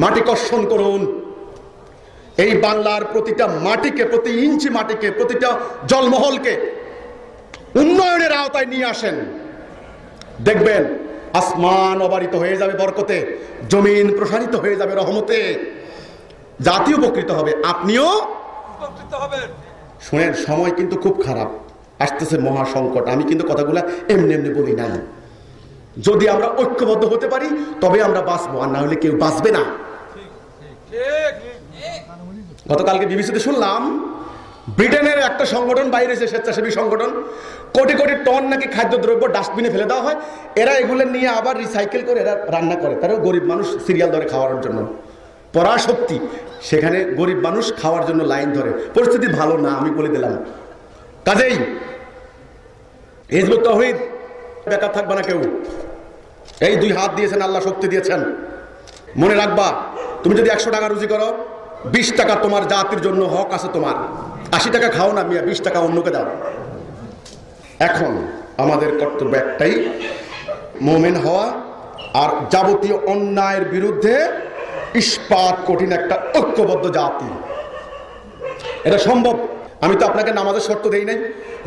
মাটি কর্ষণ করুন। এই বাংলার প্রতিটা মাটিকে, প্রতি ইঞ্চি মাটিকে, প্রতিটা জলমহলকে উন্নয়নের আওতায় নিয়ে আসেন। দেখবেন আসমান অবারিত হয়ে যাবে বরকতে, জমিন প্রসারিত হয়ে যাবে রহমতে। জাতীয় উপকৃত হবে, আপনিও উপকৃত হবেন। শুনেন, সময় কিন্তু খুব খারাপ, আসতেছে মহা সংকট। আমি কিন্তু কথাগুলা এমনি এমনি বলি নাই। যদি আমরা ঐক্যবদ্ধ হতে পারি তবে আমরা বাঁচবো, আর না হলে কেউ বাঁচবে না। গতকালকে বিবিসিতে শুনলাম ব্রিটেনের একটা সংগঠন বাইরে এসে, স্বেচ্ছাসেবী সংগঠন, কোটি কোটি টন নাকি খাদ্যদ্রব্য ডাস্টবিনে ফেলে দেওয়া হয়, এরা এগুলো নিয়ে আবার রিসাইকেল করে এরা রান্না করে, তারা গরিব মানুষ সিরিয়াল ধরে খাওয়ার জন্য। পরাশক্তি, সেখানে গরিব মানুষ খাওয়ার জন্য লাইন ধরে। পরিস্থিতি ভালো না, আমি বলে দিলাম। কাজেই হিজবুত তাওহীদ বেকার থাকবে না কেউ। এই 2 হাত দিয়েছেন আল্লাহ, শক্তি দিয়েছেন। মনে রাখবা, তুমি যদি 100 টাকা রুজি করো, 20 টাকা তোমার জাতির জন্য হক আছে তোমার। 80 টাকা খাও না মিয়া, 20 টাকা অন্যকে দাও। এখন আমাদের কর্তব্য একটাই, মুমিন হওয়া আর যাবতীয় অন্যায়ের বিরুদ্ধে ইস্পাত কঠিন একটা ঐক্যবদ্ধ জাতি। এটা সম্ভব। আমি তো আপনাকে নামাজের শর্ত দেই নাই,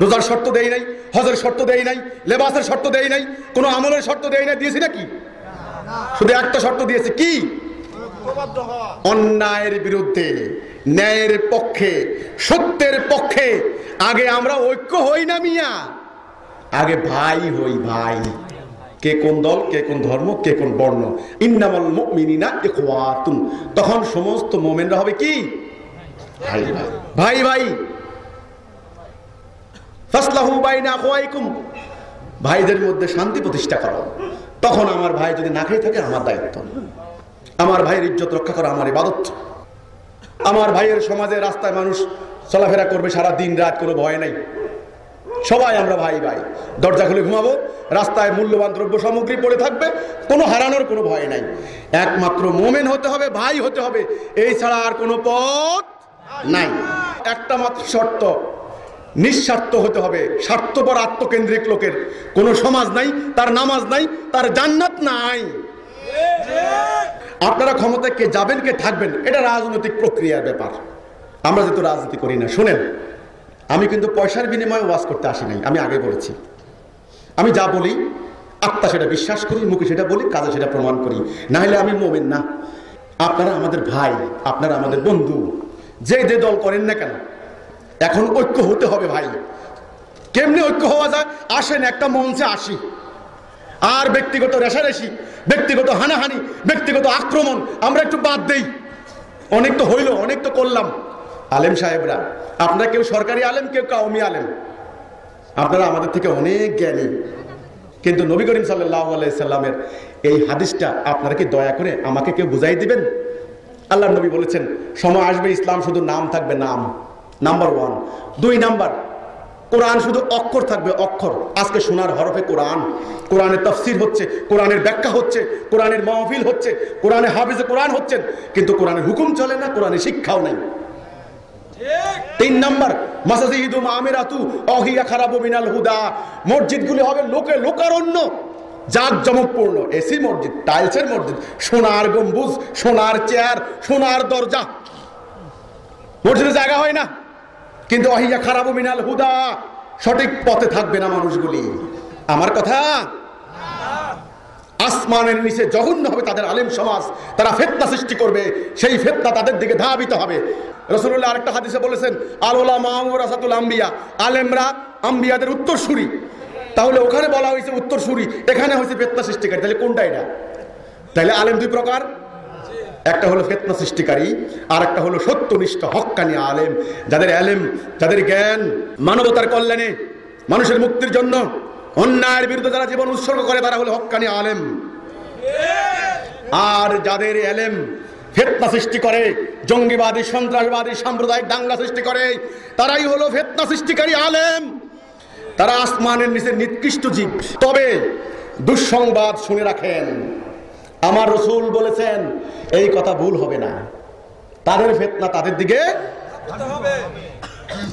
রোজার শর্ত দেই নাই, হজের শর্ত দেই নাই, লেবাসের শর্ত দেই নাই, কোনো আমলের শর্ত দেই নাই। দিয়েছি নাকি? শুধু একটা শর্ত দিয়েছি, কি? অন্যায়ের বিরুদ্ধে, ন্যায়ের পক্ষে, সত্যের পক্ষে আগে আমরা ঐক্য হই না মিয়া, আগে ভাই হই। ভাই, কে কোন দল, কে কোন ধর্ম, কে কোন বর্ণ। ইন্নামাল মুমিনিনা ইখওয়াতুন, তখন সমস্ত মুমিনরা হবে কি? ভাই ভাই ভাই ভাই। ফাসলাহু বাইনা আখওয়াইকুম, ভাইদের মধ্যে শান্তি প্রতিষ্ঠা করো। তখন আমার ভাই যদি না খেয়ে থাকে, আমার দায়িত্ব। আমার ভাইয়ের ইজ্জত রক্ষা করা আমার ইবাদত। আমার ভাইয়ের সমাজে রাস্তায় মানুষ চলাফেরা করবে সারা দিন রাত, কোনো ভয় নাই। সবাই আমরা ভাই ভাই, দরজা খুলে ঘুমাবো, রাস্তায় মূল্যবান দ্রব্য সামগ্রী পড়ে থাকবে, কোনো হারানোর কোনো ভয় নাই। একমাত্র মুমিন হতে হবে, ভাই হতে হবে, এই ছাড়া আর কোনো পথ নাই। একটা মাত্র শর্ত, নিঃস্বার্থ হতে হবে। স্বার্থপর আত্মকেন্দ্রিক লোকের কোনো সমাজ নাই, তার নামাজ নাই, তার জান্নাত নাই। আপনারা ক্ষমতায় কে যাবেন, কে থাকবেন, এটা রাজনৈতিক প্রক্রিয়ার ব্যাপার। আমরা যেহেতু রাজনীতি করি না, শোনেন, আমি কিন্তু পয়সার বিনিময়ে ওয়াজ করতে আসি নাই। আমি আগে বলেছি, আমি যা বলি আত্মা সেটা বিশ্বাস করি, মুখে সেটা বলি, কাজে সেটা প্রমাণ করি, না হলে আমি মুমিন না। আপনারা আমাদের ভাই, আপনারা আমাদের বন্ধু, যে যে দল করেন না কেন, এখন ঐক্য হতে হবে ভাই। কেমনে ঐক্য হওয়া যায়? আসেন একটা মঞ্চে আসি, আর ব্যক্তিগত রেষারেষি, ব্যক্তিগত হানাহানি, ব্যক্তিগত আক্রমণ আমরা একটু বাদ দেই। অনেক তো হইল, অনেক তো করলাম। আলেম সাহেবরা, আপনারা কেউ সরকারি আলেম, কেউ কওমি আলেম, আপনারা আমাদের থেকে অনেক জ্ঞানী, কিন্তু নবী করিম সাল্লাল্লাহু আলাইহি সাল্লামের এই হাদিসটা আপনারা কি দয়া করে আমাকে কেউ বুঝাই দিবেন? আল্লাহর নবী বলেছেন, সময় আসবে ইসলাম শুধু নাম থাকবে, নাম, নাম্বার 1। 2 নাম্বার, কোরআন শুধু অক্ষর থাকবে, অক্ষর। আজকে সোনার হরফে কোরআন, কোরআনের তাফসীর হচ্ছে, কোরআনের ব্যাখ্যা হচ্ছে, কোরআনের মাহফিল হচ্ছে, কোরআনে হাফেজে কোরআন হচ্ছেন, কিন্তু কোরআনের হুকুম চলে না, কোরআনের শিক্ষাও নাই। 3 নাম্বার, মাসাজিদু মামিরাতু অহিয়া খারাবু মিনাল হুদা, মসজিদগুলি হবে লোকে লোকারণ্য, জাঁকজমকপূর্ণ, এসি মসজিদ, টাইলসের মসজিদ, সোনার গম্বুজ, সোনার চেয়ার, সোনার দরজা, মসজিদে জায়গা হয় না। কিন্তু অহিয়া খারাবু মিনাল হুদা, সঠিক পথে থাকবে না মানুষগুলি। আমার কথা, আসমানের নিচে জঘন্য হবে তাদের আলেম সমাজ, তারা ফিতনা সৃষ্টি করবে, সেই ফিতনা তাদের দিকে ধাবিত হবে। রাসূলুল্লাহ আরেকটা হাদিসে বলেছেন, আল উলামা ওয়ারাসাতুল আম্বিয়া, আলেমরা আম্বিয়াদের উত্তরসূরি। তাহলে ওখানে বলা হয়েছে উত্তরসূরি, এখানে হয়েছে ফিতনা সৃষ্টিকারী, তাহলে কোনটা এটা? তাহলে আলেম 2 প্রকার, একটা হলো ফিতনা সৃষ্টিকারী, আর একটা হলো সত্যনিষ্ঠ হক্কানি আলেম, যাদের আলেম, যাদের জ্ঞান মানবতার কল্যাণে, মানুষের মুক্তির জন্য, অন্যায়ের বিরুদ্ধে যারা জীবন উৎসর্গ করে, তারা হলো হক্কানি আলেম। আর যাদের আলেম ফিতনা সৃষ্টি করে, জঙ্গিবাদী, সন্ত্রাসবাদী, সাম্প্রদায়িক দাঙ্গা সৃষ্টি করে, তারাই হলো ফিতনা সৃষ্টিকারী আলেম। তারা আসমানের নিচে নিকৃষ্ট জীব। তবে দুঃসংবাদ শুনে রাখেন, আমার রাসূল বলেছেন, এই কথা ভুল হবে না, তাদের ফিতনা তাদের দিকে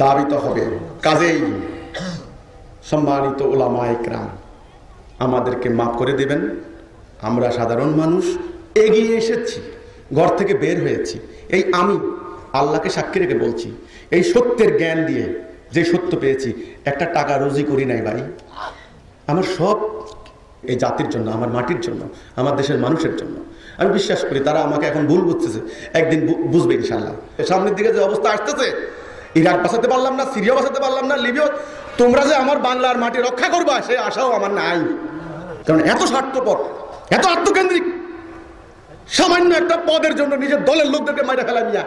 ধাবিত হবে। কাজেই সম্মানিত উলামায়ে কেরাম, আমাদেরকে মাফ করে দেবেন, আমরা সাধারণ মানুষ এগিয়ে এসেছি, ঘর থেকে বের হয়েছি। এই আমি আল্লাহকে সাক্ষী রেখে বলছি, এই সত্যের জ্ঞান দিয়ে যে সত্য পেয়েছি, একটা টাকা রুজি করি নাই ভাই। আমার সব এই জাতির জন্য, আমার মাটির জন্য, আমার দেশের মানুষের জন্য। আমি বিশ্বাস করি তারা আমাকে এখন ভুল বুঝতেছে, একদিন বুঝবে ইনশাআল্লাহ। সামনের দিকে যে অবস্থা আসতেছে, ইরাক বাঁচাতে পারলাম না, সিরিয়া বাঁচাতে পারলাম না, লিবিয়া, তোমরা যে আমার বাংলার মাটি রক্ষা করবা, সেই আশাও আমার নাই। কারণ এত স্বার্থপর, এত আত্মকেন্দ্রিক, সামান্য একটা পদের জন্য নিজের দলের লোকদেরকে মাইরা ফেলা দিয়া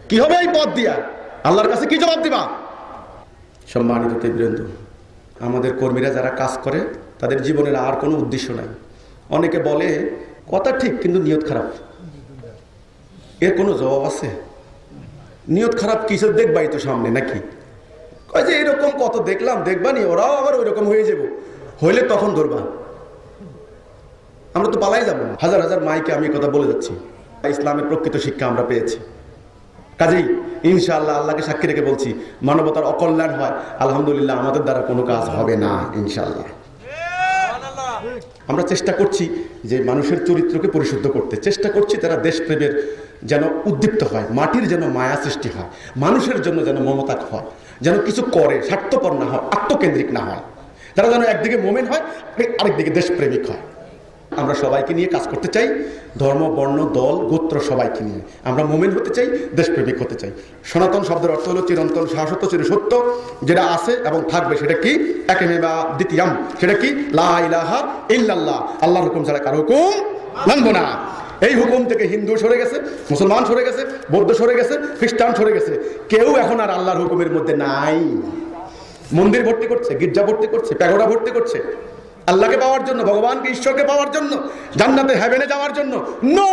কি হবে? এই পদ দিয়া আল্লাহর কাছে কি জবাব দিবা? সম্মানিত বৃন্দ, আমাদের কর্মীরা যারা কাজ করে তাদের জীবনের আর কোনো উদ্দেশ্য নাই। অনেকে বলে কথা ঠিক কিন্তু নিয়ত খারাপ। এর কোনো জবাব আছে? নিয়ত খারাপ কিছু দেখবাই তো সামনে নাকি? কয় যে এরকম কত দেখলাম, দেখবা নি ওরাও আবার ওই রকম হয়ে যাব, হইলে তখন ধরবা। আমরা তো পালাই যাবো না। হাজার হাজার মাইকে আমি কথা বলে যাচ্ছি, ইসলামের প্রকৃত শিক্ষা আমরা পেয়েছি। কাজেই ইনশাআল্লাহ আল্লাহকে সাক্ষী রেখে বলছি, মানবতার অকল্যাণ হয় আলহামদুলিল্লাহ, আমাদের দ্বারা কোনো কাজ হবে না ইনশাআল্লাহ। আমরা চেষ্টা করছি যে মানুষের চরিত্রকে পরিশুদ্ধ করতে চেষ্টা করছি, তারা দেশপ্রেমের যেন উদ্দীপ্ত হয়, মাটির যেন মায়া সৃষ্টি হয়, মানুষের জন্য যেন মমতা হয়, যেন কিছু করে স্বার্থপর না হয়, আত্মকেন্দ্রিক না হয়, তারা যেন একদিকে মোমেন হয় আরেকদিকে দেশপ্রেমিক হয়। আমরা সবাইকে নিয়ে কাজ করতে চাই, ধর্ম, বর্ণ, দল, গোত্র সবাইকে নিয়ে আমরা মোমেন হতে চাই, দেশপ্রেমিক হতে চাই। সনাতন শব্দের অর্থ হলো চিরন্তন, শাশ্বত, চিরসত্য, যেটা আছে এবং থাকবে। সেটা কি? একেমেবা দ্বিতীয়ম। সেটা কি? লা ইলাহা ইল্লাল্লাহ। আল্লাহর হুকুম ছাড়া কারো হুকুম মানব না। এই হুকুম থেকে হিন্দু সরে গেছে, মুসলমান সরে গেছে, বৌদ্ধ সরে গেছে, খ্রিস্টান সরে গেছে, কেউ এখন আর আল্লাহর হুকুমের মধ্যে নাই। মন্দির ভর্তি করছে, গির্জা ভর্তি করছে, প্যাগোডা ভর্তি করছে আল্লাহকে পাওয়ার জন্য, ভগবানকে, ঈশ্বরকে পাওয়ার জন্য, জান্নাতে হেভেনে যাওয়ার জন্য। নো,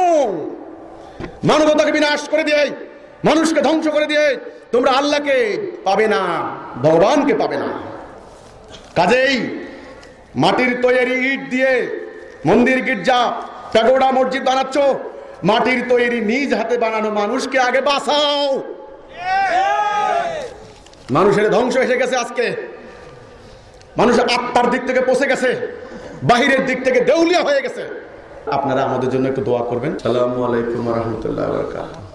মানবতাকে বিনাশ করে দিয়ে, মানুষকে ধ্বংস করে দিয়ে তোমরা আল্লাহকে পাবে না, ভগবানকে পাবে না। কাজেই মাটির তৈরি ইট দিয়ে মন্দির, গির্জা, প্যাগোডা, মসজিদ বানাচ্ছ, মাটির তৈরি নিজ হাতে বানানো মানুষকে আগে বাঁচাও। মানুষের ধ্বংস এসে গেছে আজকে, মানুষের আত্মার দিক থেকে পচে গেছে, বাহিরের দিক থেকে দেউলিয়া হয়ে গেছে। আপনারা আমাদের জন্য একটু দোয়া করবেন। আসসালামু আলাইকুম ওয়া রাহমাতুল্লাহি ওয়া বারাকাতুহু।